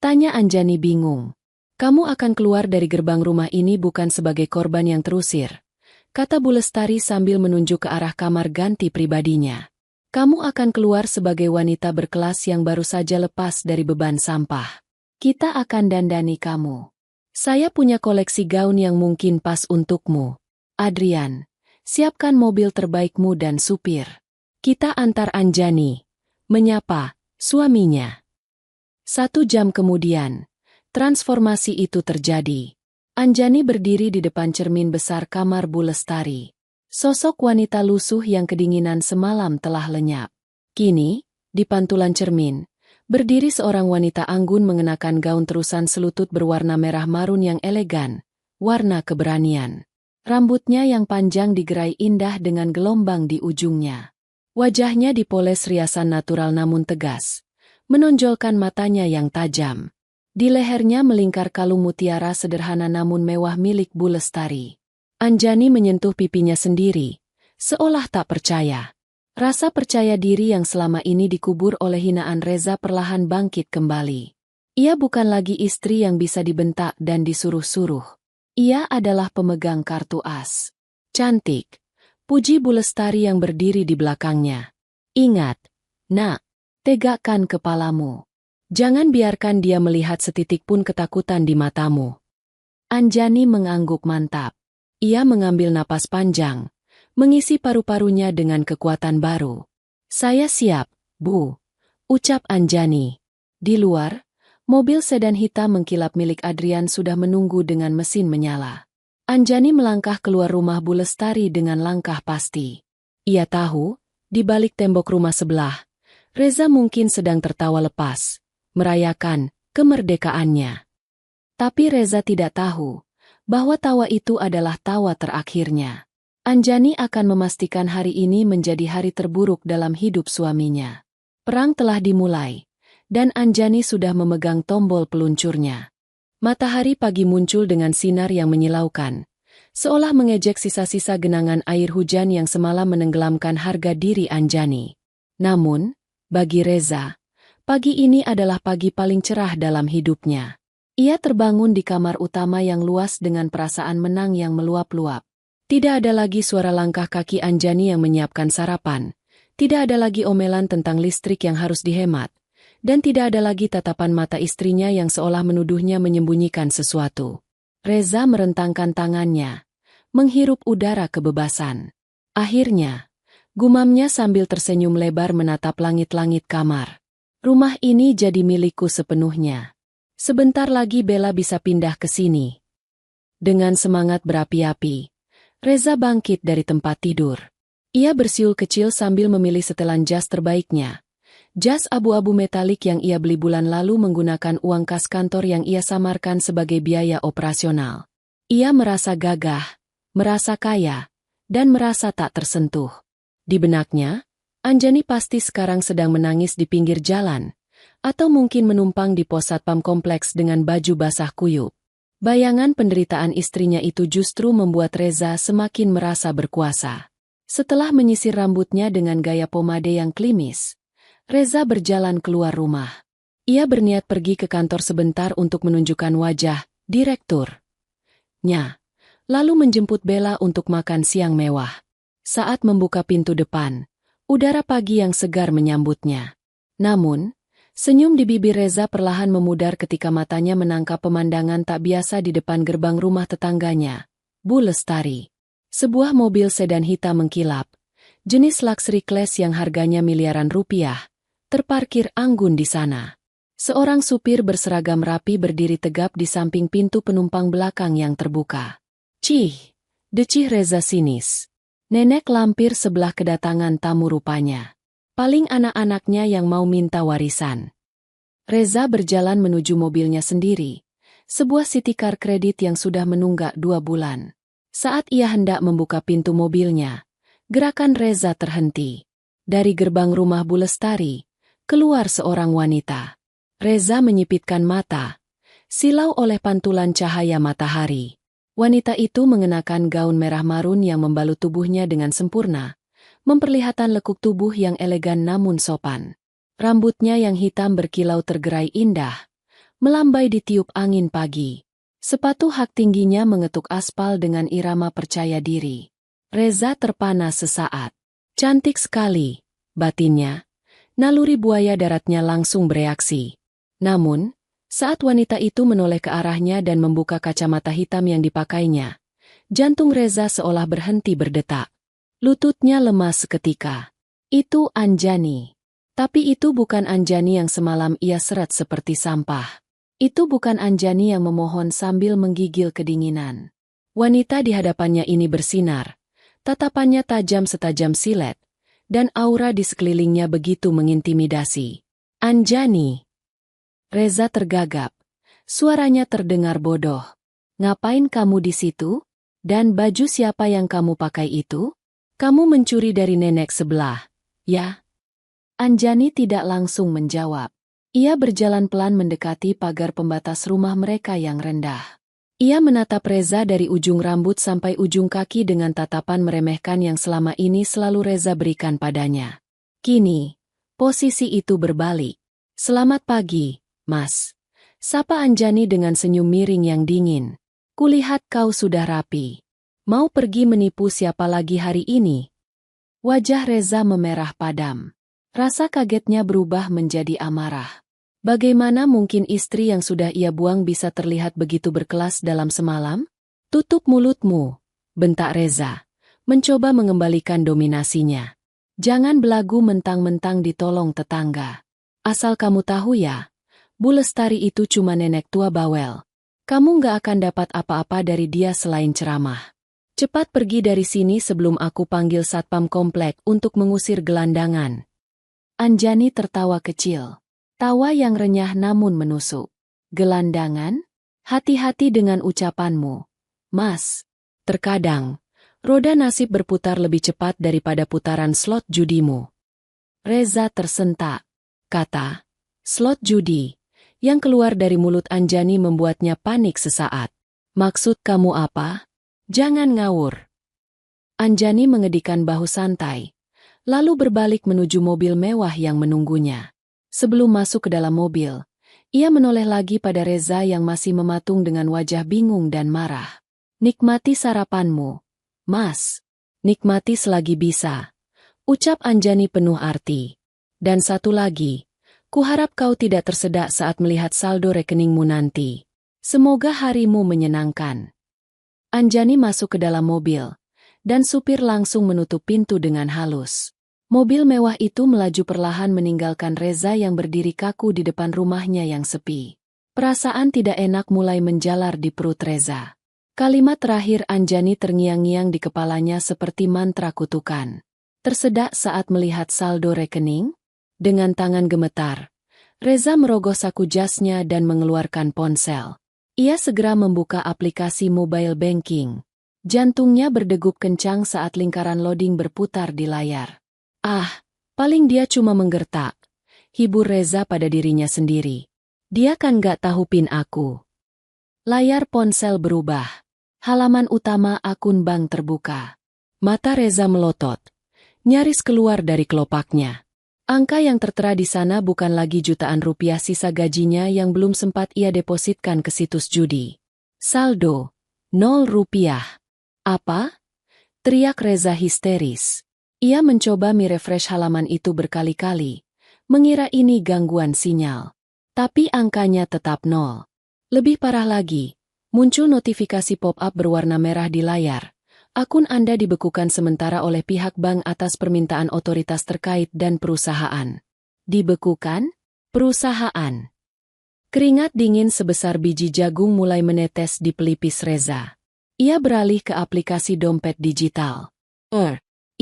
Tanya Anjani bingung. Kamu akan keluar dari gerbang rumah ini bukan sebagai korban yang terusir, kata Bu Lestari sambil menunjuk ke arah kamar ganti pribadinya. Kamu akan keluar sebagai wanita berkelas yang baru saja lepas dari beban sampah. Kita akan dandani kamu. Saya punya koleksi gaun yang mungkin pas untukmu. Adrian, siapkan mobil terbaikmu dan supir. Kita antar Anjani. Menyapa suaminya. 1 jam kemudian, transformasi itu terjadi. Anjani berdiri di depan cermin besar kamar Bu Lestari. Sosok wanita lusuh yang kedinginan semalam telah lenyap. Kini, di pantulan cermin, berdiri seorang wanita anggun mengenakan gaun terusan selutut berwarna merah marun yang elegan, warna keberanian. Rambutnya yang panjang digerai indah dengan gelombang di ujungnya. Wajahnya dipoles riasan natural namun tegas, menonjolkan matanya yang tajam. Di lehernya melingkar kalung mutiara sederhana namun mewah milik Bu Lestari. Anjani menyentuh pipinya sendiri, seolah tak percaya. Rasa percaya diri yang selama ini dikubur oleh hinaan Reza perlahan bangkit kembali. Ia bukan lagi istri yang bisa dibentak dan disuruh-suruh. Ia adalah pemegang kartu as. Cantik, puji Bu Lestari yang berdiri di belakangnya. Ingat, nak, tegakkan kepalamu. Jangan biarkan dia melihat setitik pun ketakutan di matamu. Anjani mengangguk mantap. Ia mengambil napas panjang, mengisi paru-parunya dengan kekuatan baru. Saya siap, Bu, ucap Anjani. Di luar, mobil sedan hitam mengkilap milik Adrian sudah menunggu dengan mesin menyala. Anjani melangkah keluar rumah Bu Lestari dengan langkah pasti. Ia tahu, di balik tembok rumah sebelah, Reza mungkin sedang tertawa lepas, merayakan kemerdekaannya. Tapi Reza tidak tahu bahwa tawa itu adalah tawa terakhirnya. Anjani akan memastikan hari ini menjadi hari terburuk dalam hidup suaminya. Perang telah dimulai, dan Anjani sudah memegang tombol peluncurnya. Matahari pagi muncul dengan sinar yang menyilaukan, seolah mengejek sisa-sisa genangan air hujan yang semalam menenggelamkan harga diri Anjani. Namun, bagi Reza, pagi ini adalah pagi paling cerah dalam hidupnya. Ia terbangun di kamar utama yang luas dengan perasaan menang yang meluap-luap. Tidak ada lagi suara langkah kaki Anjani yang menyiapkan sarapan. Tidak ada lagi omelan tentang listrik yang harus dihemat. Dan tidak ada lagi tatapan mata istrinya yang seolah menuduhnya menyembunyikan sesuatu. Reza merentangkan tangannya, menghirup udara kebebasan. Akhirnya, gumamnya sambil tersenyum lebar menatap langit-langit kamar. Rumah ini jadi milikku sepenuhnya. Sebentar lagi Bella bisa pindah ke sini. Dengan semangat berapi-api, Reza bangkit dari tempat tidur. Ia bersiul kecil sambil memilih setelan jas terbaiknya. Jas abu-abu metalik yang ia beli bulan lalu menggunakan uang kas kantor yang ia samarkan sebagai biaya operasional. Ia merasa gagah, merasa kaya, dan merasa tak tersentuh. Di benaknya, Anjani pasti sekarang sedang menangis di pinggir jalan, atau mungkin menumpang di pos satpam kompleks dengan baju basah kuyup. Bayangan penderitaan istrinya itu justru membuat Reza semakin merasa berkuasa. Setelah menyisir rambutnya dengan gaya pomade yang klimis, Reza berjalan keluar rumah. Ia berniat pergi ke kantor sebentar untuk menunjukkan wajah direkturnya, lalu menjemput Bella untuk makan siang mewah. Saat membuka pintu depan, udara pagi yang segar menyambutnya. Namun, senyum di bibir Reza perlahan memudar ketika matanya menangkap pemandangan tak biasa di depan gerbang rumah tetangganya, Bu Lestari. Sebuah mobil sedan hitam mengkilap, jenis luxury class yang harganya miliaran rupiah, terparkir anggun di sana. Seorang supir berseragam rapi berdiri tegap di samping pintu penumpang belakang yang terbuka. Cih, decih Reza sinis. Nenek lampir sebelah kedatangan tamu rupanya. Paling anak-anaknya yang mau minta warisan. Reza berjalan menuju mobilnya sendiri, Sebuah Citicar kredit yang sudah menunggak 2 bulan. Saat ia hendak membuka pintu mobilnya, gerakan Reza terhenti. Dari gerbang rumah Bu Lestari, keluar seorang wanita. Reza menyipitkan mata, silau oleh pantulan cahaya matahari. Wanita itu mengenakan gaun merah marun yang membalut tubuhnya dengan sempurna, memperlihatkan lekuk tubuh yang elegan namun sopan. Rambutnya yang hitam berkilau tergerai indah, melambai ditiup angin pagi. Sepatu hak tingginya mengetuk aspal dengan irama percaya diri. Reza terpana sesaat. Cantik sekali, batinnya. Naluri buaya daratnya langsung bereaksi. Namun, saat wanita itu menoleh ke arahnya dan membuka kacamata hitam yang dipakainya, jantung Reza seolah berhenti berdetak. Lututnya lemas seketika. Itu Anjani. Tapi itu bukan Anjani yang semalam ia seret seperti sampah. Itu bukan Anjani yang memohon sambil menggigil kedinginan. Wanita di hadapannya ini bersinar. Tatapannya tajam setajam silet, dan aura di sekelilingnya begitu mengintimidasi. Anjani. Reza tergagap. Suaranya terdengar bodoh. Ngapain kamu di situ? Dan baju siapa yang kamu pakai itu? Kamu mencuri dari nenek sebelah, ya? Anjani tidak langsung menjawab. Ia berjalan pelan mendekati pagar pembatas rumah mereka yang rendah. Ia menatap Reza dari ujung rambut sampai ujung kaki dengan tatapan meremehkan yang selama ini selalu Reza berikan padanya. Kini, posisi itu berbalik. Selamat pagi, Mas. Sapa Anjani dengan senyum miring yang dingin. Kulihat kau sudah rapi. Mau pergi menipu siapa lagi hari ini? Wajah Reza memerah padam. Rasa kagetnya berubah menjadi amarah. Bagaimana mungkin istri yang sudah ia buang bisa terlihat begitu berkelas dalam semalam? Tutup mulutmu, bentak Reza, mencoba mengembalikan dominasinya. Jangan belagu mentang-mentang ditolong tetangga. Asal kamu tahu ya, Bu Lestari itu cuma nenek tua bawel. Kamu nggak akan dapat apa-apa dari dia selain ceramah. Cepat pergi dari sini sebelum aku panggil satpam komplek untuk mengusir gelandangan. Anjani tertawa kecil. Tawa yang renyah namun menusuk. Gelandangan? Hati-hati dengan ucapanmu. Mas, terkadang, roda nasib berputar lebih cepat daripada putaran slot judimu. Reza tersentak. Kata, slot judi, yang keluar dari mulut Anjani membuatnya panik sesaat. Maksud kamu apa? Jangan ngawur. Anjani mengedikan bahu santai, lalu berbalik menuju mobil mewah yang menunggunya. Sebelum masuk ke dalam mobil, ia menoleh lagi pada Reza yang masih mematung dengan wajah bingung dan marah. Nikmati sarapanmu, Mas. Nikmati selagi bisa. Ucap Anjani penuh arti. Dan satu lagi, kuharap kau tidak tersedak saat melihat saldo rekeningmu nanti. Semoga harimu menyenangkan. Anjani masuk ke dalam mobil, dan supir langsung menutup pintu dengan halus. Mobil mewah itu melaju perlahan meninggalkan Reza yang berdiri kaku di depan rumahnya yang sepi. Perasaan tidak enak mulai menjalar di perut Reza. Kalimat terakhir Anjani terngiang-ngiang di kepalanya seperti mantra kutukan. Tersedak saat melihat saldo rekening? Dengan tangan gemetar, Reza merogoh saku jasnya dan mengeluarkan ponsel. Ia segera membuka aplikasi mobile banking. Jantungnya berdegup kencang saat lingkaran loading berputar di layar. Ah, paling dia cuma menggertak. Hibur Reza pada dirinya sendiri. Dia kan gak tahu PIN aku. Layar ponsel berubah. Halaman utama akun bank terbuka. Mata Reza melotot. Nyaris keluar dari kelopaknya. Angka yang tertera di sana bukan lagi jutaan rupiah sisa gajinya yang belum sempat ia depositkan ke situs judi. Saldo, 0 rupiah. Apa? Teriak Reza histeris. Ia mencoba merefresh halaman itu berkali-kali, mengira ini gangguan sinyal. Tapi angkanya tetap 0. Lebih parah lagi, muncul notifikasi pop-up berwarna merah di layar. Akun Anda dibekukan sementara oleh pihak bank atas permintaan otoritas terkait dan perusahaan. Dibekukan? Perusahaan. Keringat dingin sebesar biji jagung mulai menetes di pelipis Reza. Ia beralih ke aplikasi dompet digital.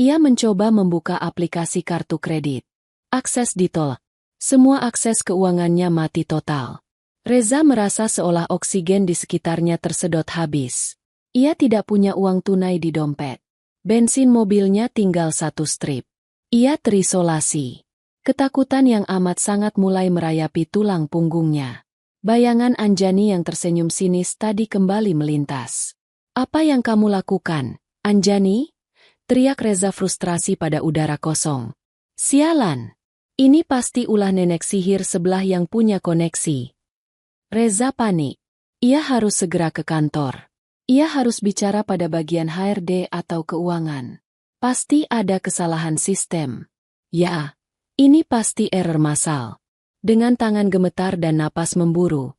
Ia mencoba membuka aplikasi kartu kredit. Akses ditolak. Semua akses keuangannya mati total. Reza merasa seolah oksigen di sekitarnya tersedot habis. Ia tidak punya uang tunai di dompet. Bensin mobilnya tinggal 1 strip. Ia terisolasi. Ketakutan yang amat sangat mulai merayapi tulang punggungnya. Bayangan Anjani yang tersenyum sinis tadi kembali melintas. "Apa yang kamu lakukan, Anjani?" teriak Reza frustrasi pada udara kosong. "Sialan! Ini pasti ulah nenek sihir sebelah yang punya koneksi." Reza panik. Ia harus segera ke kantor. Ia harus bicara pada bagian HRD atau keuangan. Pasti ada kesalahan sistem. Ya, ini pasti error massal. Dengan tangan gemetar dan napas memburu,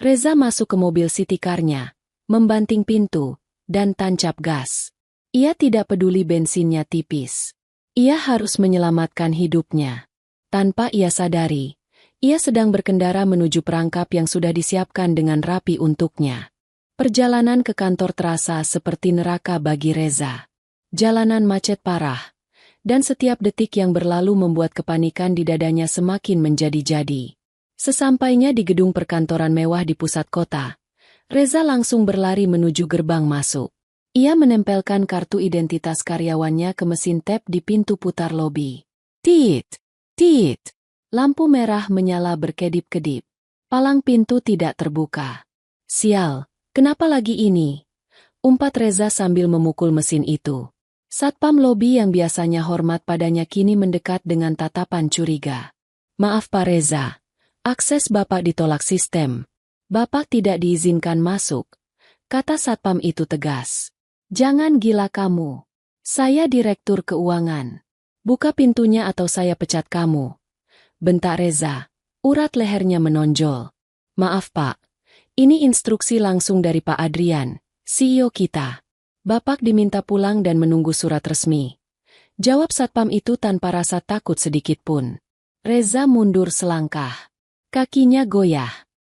Reza masuk ke mobil city car-nya, membanting pintu, dan tancap gas. Ia tidak peduli bensinnya tipis. Ia harus menyelamatkan hidupnya. Tanpa ia sadari, ia sedang berkendara menuju perangkap yang sudah disiapkan dengan rapi untuknya. Perjalanan ke kantor terasa seperti neraka bagi Reza. Jalanan macet parah, dan setiap detik yang berlalu membuat kepanikan di dadanya semakin menjadi-jadi. Sesampainya di gedung perkantoran mewah di pusat kota, Reza langsung berlari menuju gerbang masuk. Ia menempelkan kartu identitas karyawannya ke mesin tap di pintu putar lobi. Tit! Tit! Lampu merah menyala berkedip-kedip. Palang pintu tidak terbuka. "Sial! Kenapa lagi ini?" umpat Reza sambil memukul mesin itu. Satpam lobi yang biasanya hormat padanya kini mendekat dengan tatapan curiga. "Maaf Pak Reza, akses Bapak ditolak sistem. Bapak tidak diizinkan masuk," kata satpam itu tegas. "Jangan gila kamu. Saya direktur keuangan. Buka pintunya atau saya pecat kamu," bentak Reza. Urat lehernya menonjol. "Maaf Pak. Ini instruksi langsung dari Pak Adrian, CEO kita. Bapak diminta pulang dan menunggu surat resmi," jawab satpam itu tanpa rasa takut sedikit pun. Reza mundur selangkah. Kakinya goyah.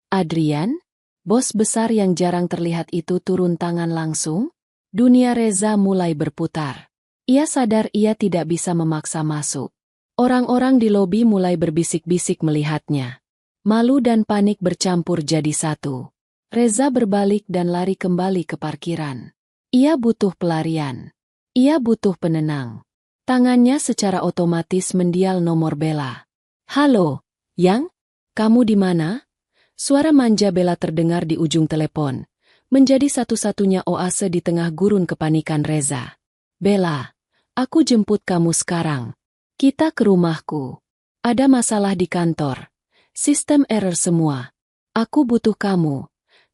Adrian? Bos besar yang jarang terlihat itu turun tangan langsung? Dunia Reza mulai berputar. Ia sadar ia tidak bisa memaksa masuk. Orang-orang di lobi mulai berbisik-bisik melihatnya. Malu dan panik bercampur jadi satu. Reza berbalik dan lari kembali ke parkiran. Ia butuh pelarian. Ia butuh penenang. Tangannya secara otomatis mendial nomor Bella. "Halo, Yang? Kamu di mana?" Suara manja Bella terdengar di ujung telepon, menjadi satu-satunya oase di tengah gurun kepanikan Reza. "Bella, aku jemput kamu sekarang. Kita ke rumahku. Ada masalah di kantor. Sistem error semua. Aku butuh kamu,"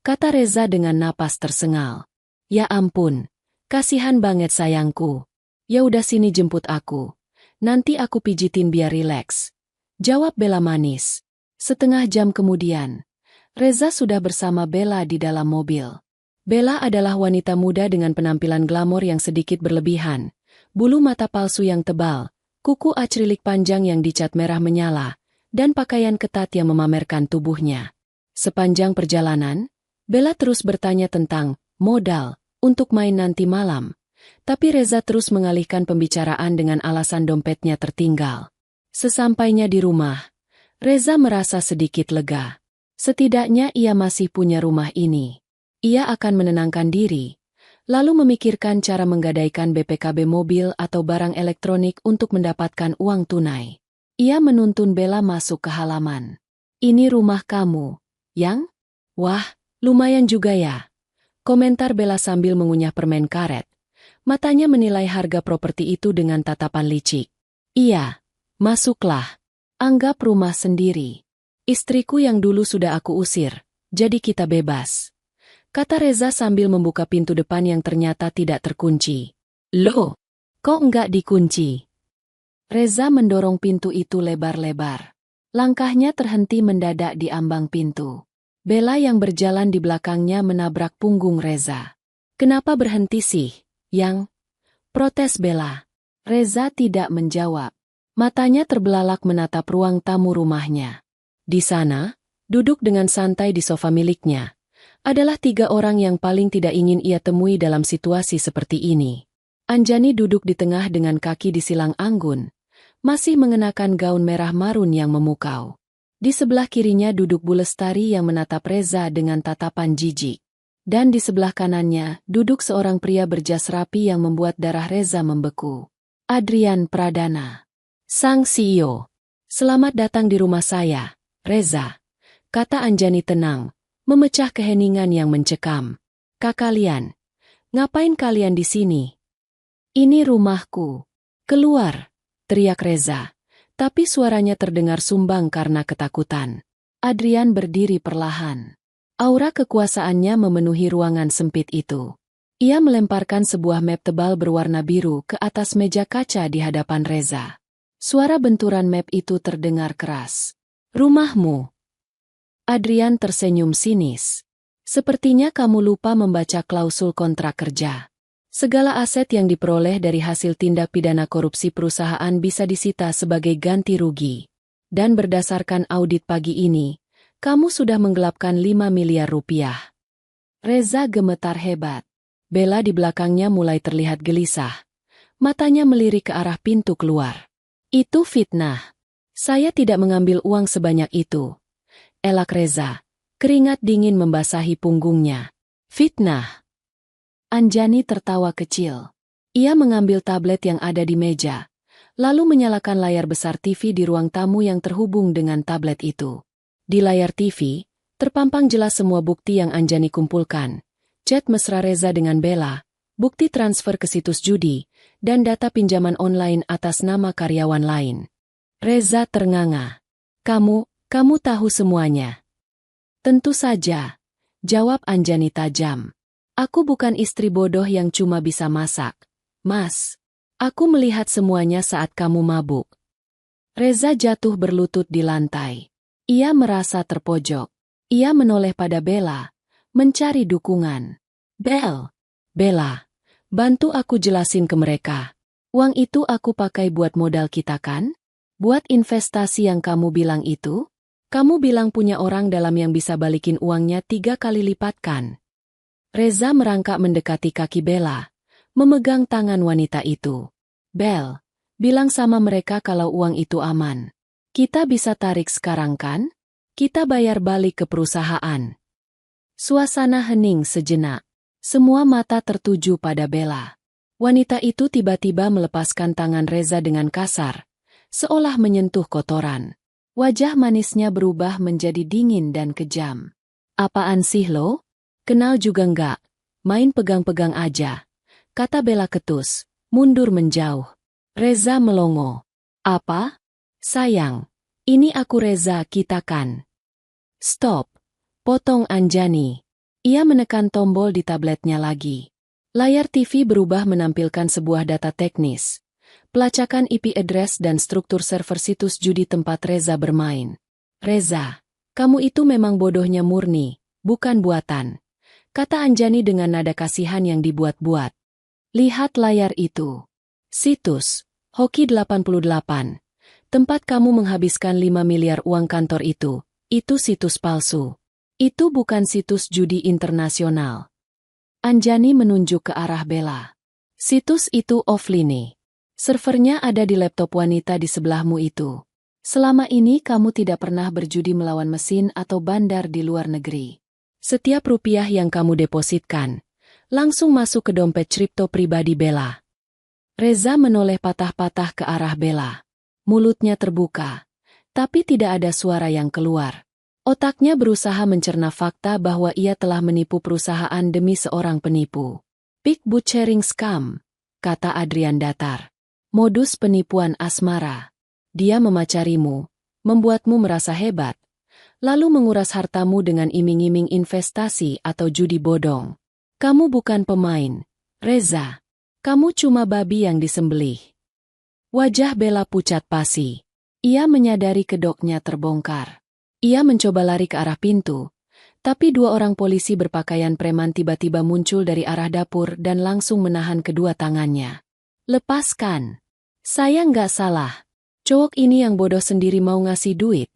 kata Reza dengan napas tersengal. "Ya ampun, kasihan banget sayangku. Ya udah sini jemput aku. Nanti aku pijitin biar rileks," jawab Bella manis. Setengah jam kemudian, Reza sudah bersama Bella di dalam mobil. Bella adalah wanita muda dengan penampilan glamor yang sedikit berlebihan, bulu mata palsu yang tebal, kuku acrylik panjang yang dicat merah menyala, dan pakaian ketat yang memamerkan tubuhnya. Sepanjang perjalanan, Bella terus bertanya tentang modal untuk main nanti malam, tapi Reza terus mengalihkan pembicaraan dengan alasan dompetnya tertinggal. Sesampainya di rumah, Reza merasa sedikit lega. Setidaknya ia masih punya rumah ini. Ia akan menenangkan diri, lalu memikirkan cara menggadaikan BPKB mobil atau barang elektronik untuk mendapatkan uang tunai. Ia menuntun Bella masuk ke halaman. "Ini rumah kamu, Yang? Wah, lumayan juga ya," komentar Bella sambil mengunyah permen karet. Matanya menilai harga properti itu dengan tatapan licik. "Iya, masuklah. Anggap rumah sendiri. Istriku yang dulu sudah aku usir, jadi kita bebas," kata Reza sambil membuka pintu depan yang ternyata tidak terkunci. "Loh, kok enggak dikunci?" Reza mendorong pintu itu lebar-lebar. Langkahnya terhenti mendadak di ambang pintu. Bella yang berjalan di belakangnya menabrak punggung Reza. "Kenapa berhenti sih, Yang?" protes Bella. Reza tidak menjawab. Matanya terbelalak menatap ruang tamu rumahnya. Di sana, duduk dengan santai di sofa miliknya, adalah 3 orang yang paling tidak ingin ia temui dalam situasi seperti ini. Anjani duduk di tengah dengan kaki disilang anggun, masih mengenakan gaun merah marun yang memukau. Di sebelah kirinya duduk Bu Lestari yang menatap Reza dengan tatapan jijik. Dan di sebelah kanannya duduk seorang pria berjas rapi yang membuat darah Reza membeku. Adrian Pradana, sang CEO. Selamat datang di rumah saya, Reza, kata Anjani tenang, memecah keheningan yang mencekam. Kalian, ngapain kalian di sini? Ini rumahku. Keluar, teriak Reza. Tapi suaranya terdengar sumbang karena ketakutan. Adrian berdiri perlahan. Aura kekuasaannya memenuhi ruangan sempit itu. Ia melemparkan sebuah map tebal berwarna biru ke atas meja kaca di hadapan Reza. Suara benturan map itu terdengar keras. Rumahmu. Adrian tersenyum sinis. Sepertinya kamu lupa membaca klausul kontrak kerja. Segala aset yang diperoleh dari hasil tindak pidana korupsi perusahaan bisa disita sebagai ganti rugi. Dan berdasarkan audit pagi ini, kamu sudah menggelapkan 5 miliar rupiah. Reza gemetar hebat. Bella di belakangnya mulai terlihat gelisah. Matanya melirik ke arah pintu keluar. Itu fitnah. Saya tidak mengambil uang sebanyak itu. Elak Reza. Keringat dingin membasahi punggungnya. Fitnah. Anjani tertawa kecil. Ia mengambil tablet yang ada di meja, lalu menyalakan layar besar TV di ruang tamu yang terhubung dengan tablet itu. Di layar TV, terpampang jelas semua bukti yang Anjani kumpulkan. Chat mesra Reza dengan Bella, bukti transfer ke situs judi, dan data pinjaman online atas nama karyawan lain. Reza ternganga. Kamu tahu semuanya. Tentu saja, jawab Anjani tajam. Aku bukan istri bodoh yang cuma bisa masak. Mas, aku melihat semuanya saat kamu mabuk. Reza jatuh berlutut di lantai. Ia merasa terpojok. Ia menoleh pada Bella, mencari dukungan. Bella, bantu aku jelasin ke mereka. Uang itu aku pakai buat modal kita kan? Buat investasi yang kamu bilang itu? Kamu bilang punya orang dalam yang bisa balikin uangnya 3 kali lipat kan? Reza merangkak mendekati kaki Bella, memegang tangan wanita itu. Bel, bilang sama mereka kalau uang itu aman. Kita bisa tarik sekarang kan? Kita bayar balik ke perusahaan. Suasana hening sejenak. Semua mata tertuju pada Bella. Wanita itu tiba-tiba melepaskan tangan Reza dengan kasar, seolah menyentuh kotoran. Wajah manisnya berubah menjadi dingin dan kejam. Apaan sih lo? Kenal juga enggak, main pegang-pegang aja, kata Bella ketus, mundur menjauh. Reza melongo. Apa? Sayang, ini aku Reza kita kan. Stop, potong Anjani. Ia menekan tombol di tabletnya lagi. Layar TV berubah menampilkan sebuah data teknis, pelacakan IP address dan struktur server situs judi tempat Reza bermain. Reza, kamu itu memang bodohnya murni, bukan buatan. Kata Anjani dengan nada kasihan yang dibuat-buat. Lihat layar itu. Situs, Hoki 88. Tempat kamu menghabiskan 5 miliar uang kantor itu situs palsu. Itu bukan situs judi internasional. Anjani menunjuk ke arah Bella. Situs itu offline. Servernya ada di laptop wanita di sebelahmu itu. Selama ini kamu tidak pernah berjudi melawan mesin atau bandar di luar negeri. Setiap rupiah yang kamu depositkan, langsung masuk ke dompet kripto pribadi Bella. Reza menoleh patah-patah ke arah Bella. Mulutnya terbuka, tapi tidak ada suara yang keluar. Otaknya berusaha mencerna fakta bahwa ia telah menipu perusahaan demi seorang penipu. Pig butchering scam, kata Adrian datar. Modus penipuan asmara. Dia memacarimu, membuatmu merasa hebat, lalu menguras hartamu dengan iming-iming investasi atau judi bodong. Kamu bukan pemain, Reza. Kamu cuma babi yang disembelih. Wajah Bella pucat pasi. Ia menyadari kedoknya terbongkar. Ia mencoba lari ke arah pintu, tapi 2 orang polisi berpakaian preman tiba-tiba muncul dari arah dapur dan langsung menahan kedua tangannya. Lepaskan. Saya nggak salah. Cowok ini yang bodoh sendiri mau ngasih duit.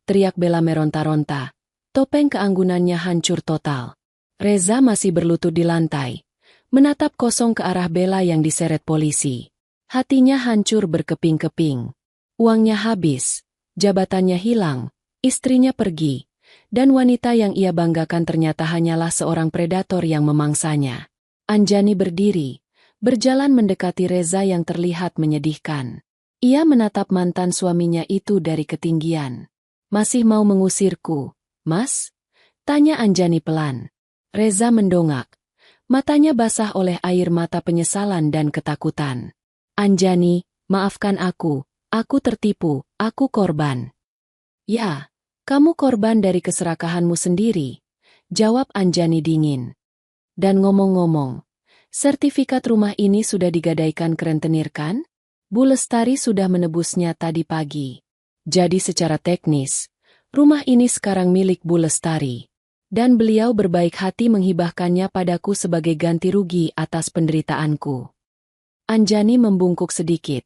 Teriak Bella meronta-ronta. Topeng keanggunannya hancur total. Reza masih berlutut di lantai, menatap kosong ke arah Bella yang diseret polisi. Hatinya hancur berkeping-keping. Uangnya habis, jabatannya hilang, Istrinya pergi, dan wanita yang ia banggakan ternyata hanyalah seorang predator yang memangsanya. Anjani berdiri, berjalan mendekati Reza yang terlihat menyedihkan. Ia menatap mantan suaminya itu dari ketinggian. "Masih mau mengusirku, Mas?" tanya Anjani pelan. Reza mendongak. Matanya basah oleh air mata penyesalan dan ketakutan. "Anjani, maafkan aku tertipu, aku korban." "Ya, kamu korban dari keserakahanmu sendiri," jawab Anjani dingin. "Dan ngomong-ngomong, sertifikat rumah ini sudah digadaikan ke rentenir kan? Bu Lestari sudah menebusnya tadi pagi. Jadi secara teknis, rumah ini sekarang milik Bu Lestari. Dan beliau berbaik hati menghibahkannya padaku sebagai ganti rugi atas penderitaanku." Anjani membungkuk sedikit,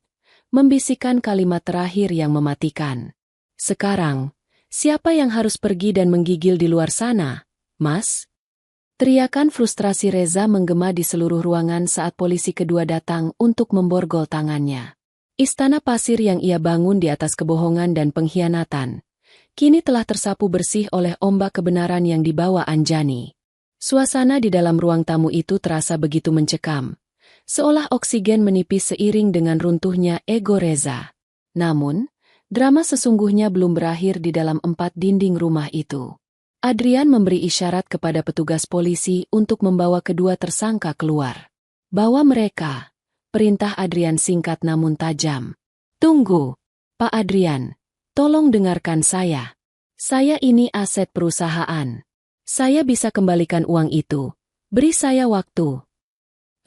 membisikkan kalimat terakhir yang mematikan. "Sekarang, siapa yang harus pergi dan menggigil di luar sana, Mas?" Teriakan frustrasi Reza menggema di seluruh ruangan saat polisi kedua datang untuk memborgol tangannya. Istana pasir yang ia bangun di atas kebohongan dan pengkhianatan kini telah tersapu bersih oleh ombak kebenaran yang dibawa Anjani. Suasana di dalam ruang tamu itu terasa begitu mencekam, seolah oksigen menipis seiring dengan runtuhnya ego Reza. Namun, drama sesungguhnya belum berakhir di dalam 4 dinding rumah itu. Adrian memberi isyarat kepada petugas polisi untuk membawa kedua tersangka keluar. "Bawa mereka," perintah Adrian singkat namun tajam. "Tunggu, Pak Adrian. Tolong dengarkan saya. Saya ini aset perusahaan. Saya bisa kembalikan uang itu. Beri saya waktu."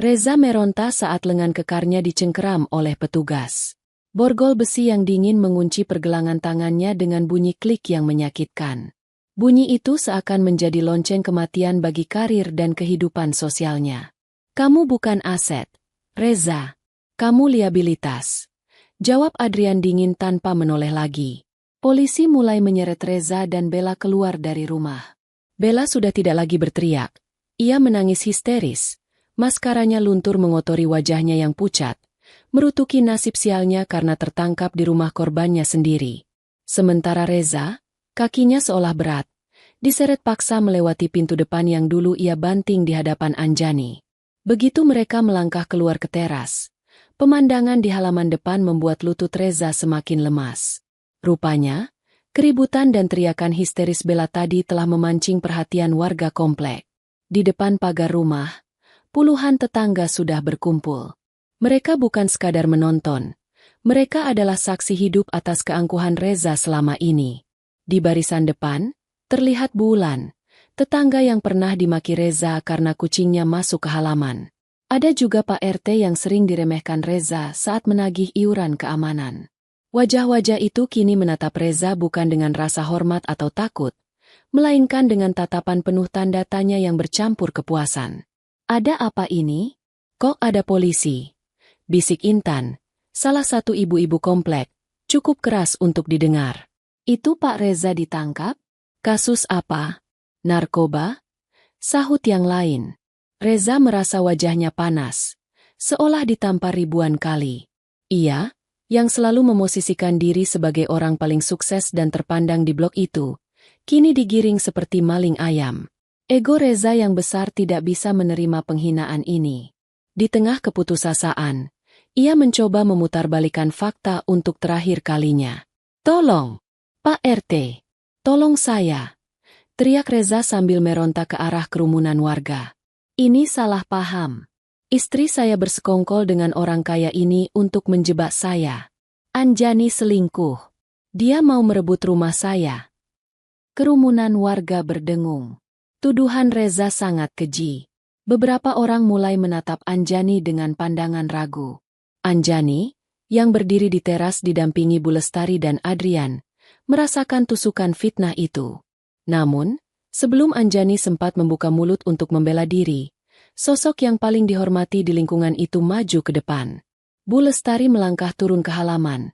Reza meronta saat lengan kekarnya dicengkeram oleh petugas. Borgol besi yang dingin mengunci pergelangan tangannya dengan bunyi klik yang menyakitkan. Bunyi itu seakan menjadi lonceng kematian bagi karir dan kehidupan sosialnya. "Kamu bukan aset, Reza. Kamu liabilitas," jawab Adrian dingin tanpa menoleh lagi. Polisi mulai menyeret Reza dan Bella keluar dari rumah. Bella sudah tidak lagi berteriak. Ia menangis histeris. Maskaranya luntur mengotori wajahnya yang pucat, merutuki nasib sialnya karena tertangkap di rumah korbannya sendiri. Sementara Reza, kakinya seolah berat, diseret paksa melewati pintu depan yang dulu ia banting di hadapan Anjani. Begitu mereka melangkah keluar ke teras, pemandangan di halaman depan membuat lutut Reza semakin lemas. Rupanya, keributan dan teriakan histeris Bella tadi telah memancing perhatian warga komplek. Di depan pagar rumah, puluhan tetangga sudah berkumpul. Mereka bukan sekadar menonton, mereka adalah saksi hidup atas keangkuhan Reza selama ini. Di barisan depan, terlihat Bulan, tetangga yang pernah dimaki Reza karena kucingnya masuk ke halaman. Ada juga Pak RT yang sering diremehkan Reza saat menagih iuran keamanan. Wajah-wajah itu kini menatap Reza bukan dengan rasa hormat atau takut, melainkan dengan tatapan penuh tanda tanya yang bercampur kepuasan. "Ada apa ini? Kok ada polisi?" bisik Intan, salah satu ibu-ibu komplek, cukup keras untuk didengar. "Itu Pak Reza ditangkap? Kasus apa? Narkoba?" sahut yang lain. Reza merasa wajahnya panas, seolah ditampar ribuan kali. Ia, yang selalu memosisikan diri sebagai orang paling sukses dan terpandang di blok itu, kini digiring seperti maling ayam. Ego Reza yang besar tidak bisa menerima penghinaan ini. Di tengah keputusasaan, ia mencoba memutarbalikkan fakta untuk terakhir kalinya. "Tolong, Pak RT, tolong saya," teriak Reza sambil meronta ke arah kerumunan warga. "Ini salah paham. Istri saya bersekongkol dengan orang kaya ini untuk menjebak saya. Anjani selingkuh. Dia mau merebut rumah saya." Kerumunan warga berdengung. Tuduhan Reza sangat keji. Beberapa orang mulai menatap Anjani dengan pandangan ragu. Anjani, yang berdiri di teras didampingi Bu Lestari dan Adrian, merasakan tusukan fitnah itu. Namun, sebelum Anjani sempat membuka mulut untuk membela diri, sosok yang paling dihormati di lingkungan itu maju ke depan. Bu Lestari melangkah turun ke halaman.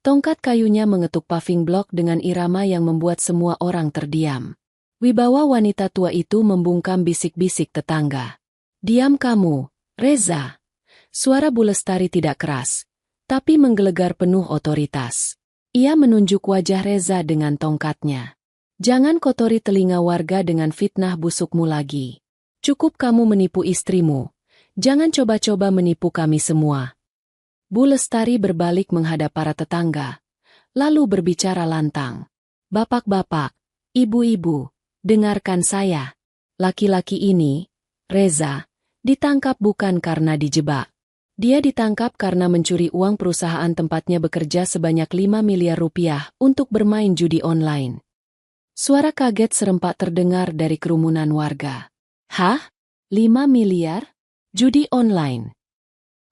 Tongkat kayunya mengetuk paving blok dengan irama yang membuat semua orang terdiam. Wibawa wanita tua itu membungkam bisik-bisik tetangga. "Diam kamu, Reza." Suara Bu Lestari tidak keras, tapi menggelegar penuh otoritas. Ia menunjuk wajah Reza dengan tongkatnya. Jangan kotori telinga warga dengan fitnah busukmu lagi. Cukup kamu menipu istrimu. Jangan coba-coba menipu kami semua. Bu Lestari berbalik menghadap para tetangga, lalu berbicara lantang. Bapak-bapak, ibu-ibu, dengarkan saya. Laki-laki ini, Reza, ditangkap bukan karena dijebak. Dia ditangkap karena mencuri uang perusahaan tempatnya bekerja sebanyak 5 miliar rupiah untuk bermain judi online. Suara kaget serempak terdengar dari kerumunan warga. Hah? 5 miliar? Judi online?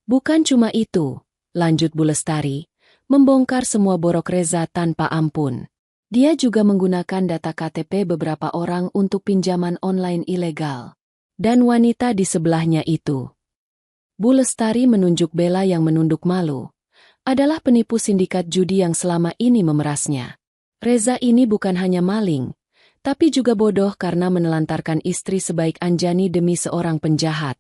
Bukan cuma itu, lanjut Bu Lestari, membongkar semua borok Reza tanpa ampun. Dia juga menggunakan data KTP beberapa orang untuk pinjaman online ilegal. Dan wanita di sebelahnya itu. Bu Lestari menunjuk Bella yang menunduk malu. Adalah penipu sindikat judi yang selama ini memerasnya. Reza ini bukan hanya maling, tapi juga bodoh karena menelantarkan istri sebaik Anjani demi seorang penjahat.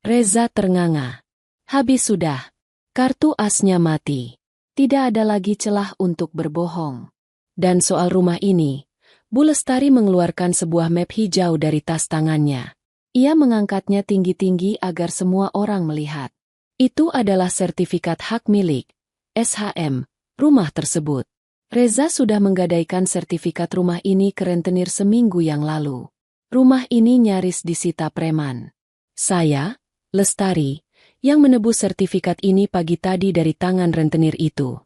Reza ternganga. Habis sudah. Kartu asnya mati. Tidak ada lagi celah untuk berbohong. Dan soal rumah ini, Bu Lestari mengeluarkan sebuah map hijau dari tas tangannya. Ia mengangkatnya tinggi-tinggi agar semua orang melihat. Itu adalah sertifikat hak milik, SHM, rumah tersebut. Reza sudah menggadaikan sertifikat rumah ini ke rentenir seminggu yang lalu. Rumah ini nyaris disita preman. Saya, Lestari, yang menebus sertifikat ini pagi tadi dari tangan rentenir itu.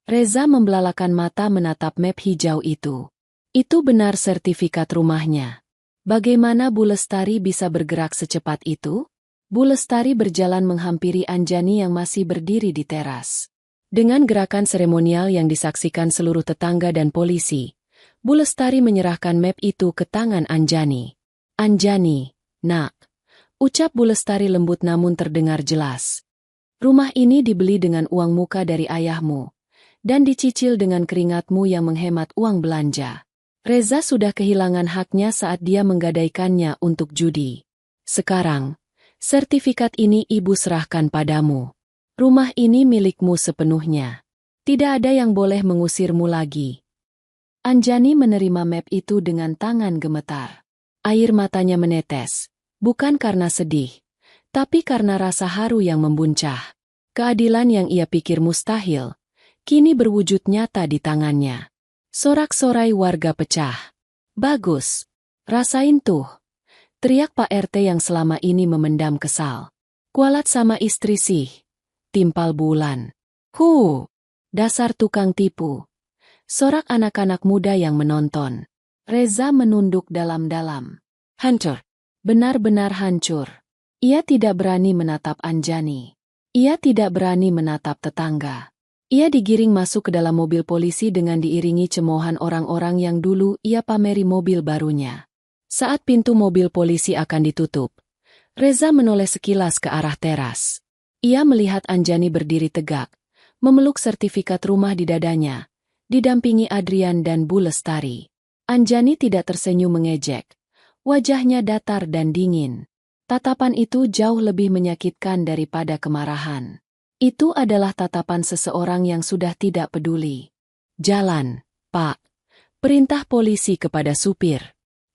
Reza membelalakan mata menatap map hijau itu. Itu benar sertifikat rumahnya. Bagaimana Bu Lestari bisa bergerak secepat itu? Bu Lestari berjalan menghampiri Anjani yang masih berdiri di teras. Dengan gerakan seremonial yang disaksikan seluruh tetangga dan polisi, Bu Lestari menyerahkan map itu ke tangan Anjani. Anjani, nak. Ucap Bu Lestari lembut namun terdengar jelas. Rumah ini dibeli dengan uang muka dari ayahmu, dan dicicil dengan keringatmu yang menghemat uang belanja. Reza sudah kehilangan haknya saat dia menggadaikannya untuk judi. Sekarang, sertifikat ini ibu serahkan padamu. Rumah ini milikmu sepenuhnya. Tidak ada yang boleh mengusirmu lagi. Anjani menerima map itu dengan tangan gemetar. Air matanya menetes, bukan karena sedih, tapi karena rasa haru yang membuncah. Keadilan yang ia pikir mustahil, kini berwujud nyata di tangannya. Sorak-sorai warga pecah. Bagus. Rasain tuh. Teriak Pak RT yang selama ini memendam kesal. Kualat sama istri sih. Timpal bulan. Dasar tukang tipu. Sorak anak-anak muda yang menonton. Reza menunduk dalam-dalam. Hancur. Benar-benar hancur. Ia tidak berani menatap Anjani. Ia tidak berani menatap tetangga. Ia digiring masuk ke dalam mobil polisi dengan diiringi cemoohan orang-orang yang dulu ia pameri mobil barunya. Saat pintu mobil polisi akan ditutup, Reza menoleh sekilas ke arah teras. Ia melihat Anjani berdiri tegak, memeluk sertifikat rumah di dadanya, didampingi Adrian dan Bu Lestari. Anjani tidak tersenyum mengejek. Wajahnya datar dan dingin. Tatapan itu jauh lebih menyakitkan daripada kemarahan. Itu adalah tatapan seseorang yang sudah tidak peduli. Jalan, Pak. Perintah polisi kepada supir.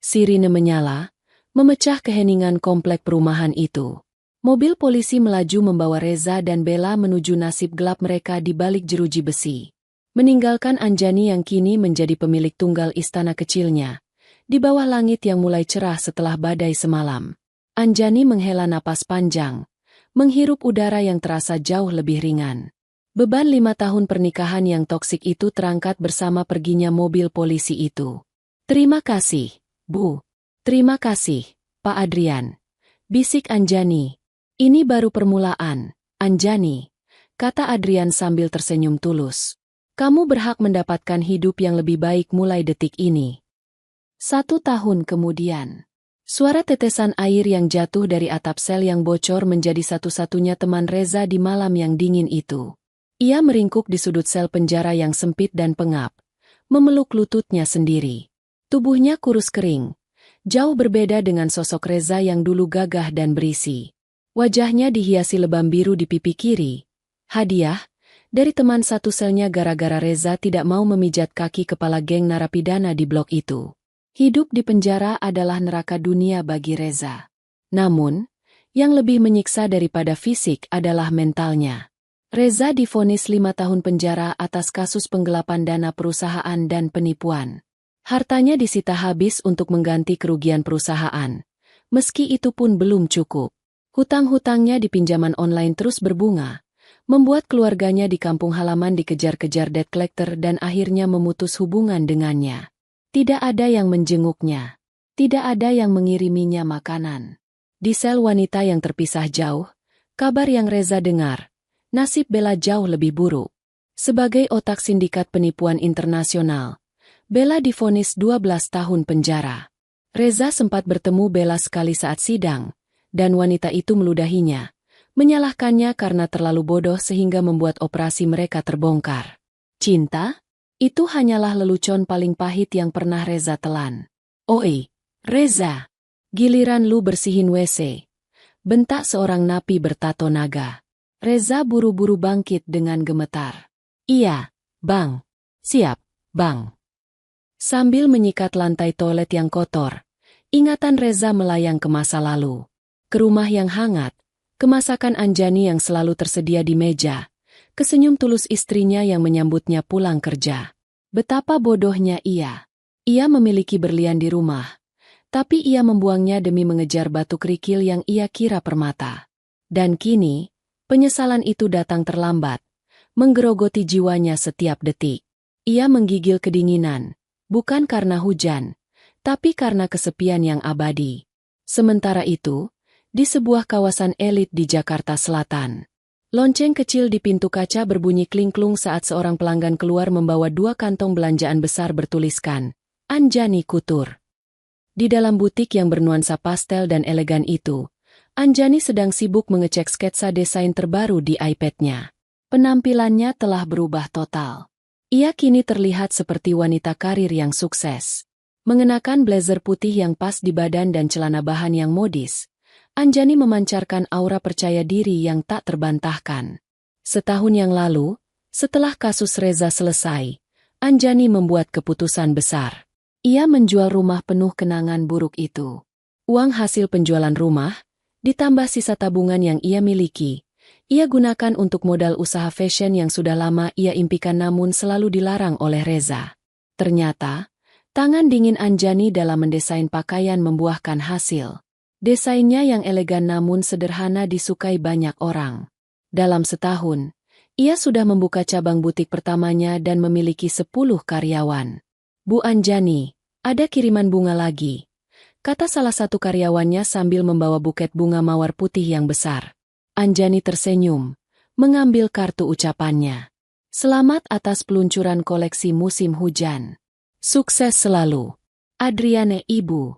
Sirine menyala, memecah keheningan komplek perumahan itu. Mobil polisi melaju membawa Reza dan Bella menuju nasib gelap mereka di balik jeruji besi. Meninggalkan Anjani yang kini menjadi pemilik tunggal istana kecilnya, di bawah langit yang mulai cerah setelah badai semalam. Anjani menghela napas panjang, menghirup udara yang terasa jauh lebih ringan. Beban 5 tahun pernikahan yang toksik itu terangkat bersama perginya mobil polisi itu. Terima kasih, Bu. Terima kasih, Pak Adrian. Bisik Anjani. Ini baru permulaan, Anjani, kata Adrian sambil tersenyum tulus. Kamu berhak mendapatkan hidup yang lebih baik mulai detik ini. 1 tahun kemudian. Suara tetesan air yang jatuh dari atap sel yang bocor menjadi satu-satunya teman Reza di malam yang dingin itu. Ia meringkuk di sudut sel penjara yang sempit dan pengap, memeluk lututnya sendiri. Tubuhnya kurus kering, jauh berbeda dengan sosok Reza yang dulu gagah dan berisi. Wajahnya dihiasi lebam biru di pipi kiri, hadiah, Dari teman satu selnya gara-gara Reza tidak mau memijat kaki kepala geng narapidana di blok itu. Hidup di penjara adalah neraka dunia bagi Reza. Namun, yang lebih menyiksa daripada fisik adalah mentalnya. Reza divonis 5 tahun penjara atas kasus penggelapan dana perusahaan dan penipuan. Hartanya disita habis untuk mengganti kerugian perusahaan. Meski itu pun belum cukup. Hutang-hutangnya di pinjaman online terus berbunga, membuat keluarganya di kampung halaman dikejar-kejar debt collector dan akhirnya memutus hubungan dengannya. Tidak ada yang menjenguknya. Tidak ada yang mengiriminya makanan. Di sel wanita yang terpisah jauh, kabar yang Reza dengar, nasib Bella jauh lebih buruk. Sebagai otak sindikat penipuan internasional, Bella divonis 12 tahun penjara. Reza sempat bertemu Bella sekali saat sidang, dan wanita itu meludahinya, menyalahkannya karena terlalu bodoh sehingga membuat operasi mereka terbongkar. Cinta? Itu hanyalah lelucon paling pahit yang pernah Reza telan. "Oi, Reza, giliran lu bersihin WC," bentak seorang napi bertato naga. Reza buru-buru bangkit dengan gemetar. "Iya, Bang. Siap, Bang." Sambil menyikat lantai toilet yang kotor, ingatan Reza melayang ke masa lalu. Ke rumah yang hangat, ke masakan Anjani yang selalu tersedia di meja, ke senyum tulus istrinya yang menyambutnya pulang kerja. Betapa bodohnya ia. Ia memiliki berlian di rumah, tapi ia membuangnya demi mengejar batu kerikil yang ia kira permata. Dan kini, penyesalan itu datang terlambat, menggerogoti jiwanya setiap detik. Ia menggigil kedinginan, bukan karena hujan, tapi karena kesepian yang abadi. Sementara itu, di sebuah kawasan elit di Jakarta Selatan, lonceng kecil di pintu kaca berbunyi kling-klung saat seorang pelanggan keluar membawa 2 kantong belanjaan besar bertuliskan, "Anjani Couture." Di dalam butik yang bernuansa pastel dan elegan itu, Anjani sedang sibuk mengecek sketsa desain terbaru di iPad-nya. Penampilannya telah berubah total. Ia kini terlihat seperti wanita karir yang sukses. Mengenakan blazer putih yang pas di badan dan celana bahan yang modis, Anjani memancarkan aura percaya diri yang tak terbantahkan. Setahun yang lalu, setelah kasus Reza selesai, Anjani membuat keputusan besar. Ia menjual rumah penuh kenangan buruk itu. Uang hasil penjualan rumah, ditambah sisa tabungan yang ia miliki, ia gunakan untuk modal usaha fashion yang sudah lama ia impikan namun selalu dilarang oleh Reza. Ternyata, tangan dingin Anjani dalam mendesain pakaian membuahkan hasil. Desainnya yang elegan namun sederhana disukai banyak orang. Dalam setahun, ia sudah membuka cabang butik pertamanya dan memiliki 10 karyawan. "Bu Anjani, ada kiriman bunga lagi," kata salah satu karyawannya sambil membawa buket bunga mawar putih yang besar. Anjani tersenyum, mengambil kartu ucapannya. "Selamat atas peluncuran koleksi musim hujan. Sukses selalu. Adriane Ibu."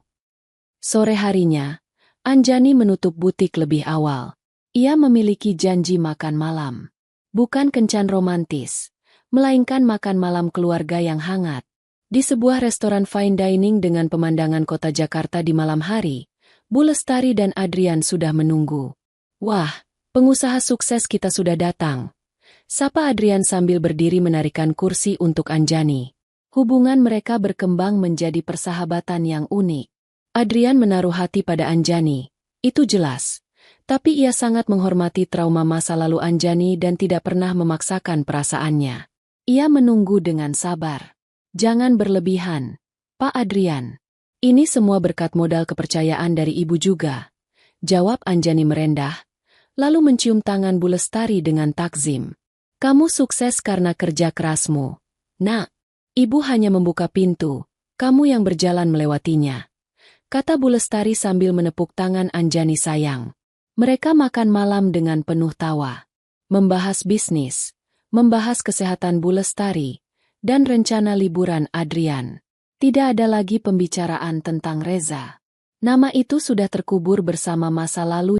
Sore harinya, Anjani menutup butik lebih awal. Ia memiliki janji makan malam. Bukan kencan romantis, melainkan makan malam keluarga yang hangat. Di sebuah restoran fine dining dengan pemandangan kota Jakarta di malam hari, Bu Lestari dan Adrian sudah menunggu. "Wah, pengusaha sukses kita sudah datang," sapa Adrian sambil berdiri menarikan kursi untuk Anjani. Hubungan mereka berkembang menjadi persahabatan yang unik. Adrian menaruh hati pada Anjani, itu jelas. Tapi ia sangat menghormati trauma masa lalu Anjani dan tidak pernah memaksakan perasaannya. Ia menunggu dengan sabar. "Jangan berlebihan, Pak Adrian. Ini semua berkat modal kepercayaan dari Ibu juga," jawab Anjani merendah, lalu mencium tangan Bu Lestari dengan takzim. "Kamu sukses karena kerja kerasmu, Nak. Ibu hanya membuka pintu, kamu yang berjalan melewatinya," kata Bu Lestari sambil menepuk tangan Anjani sayang. Mereka makan malam dengan penuh tawa. Membahas bisnis, membahas kesehatan Bu Lestari, dan rencana liburan Adrian. Tidak ada lagi pembicaraan tentang Reza. Nama itu sudah terkubur bersama masa lalu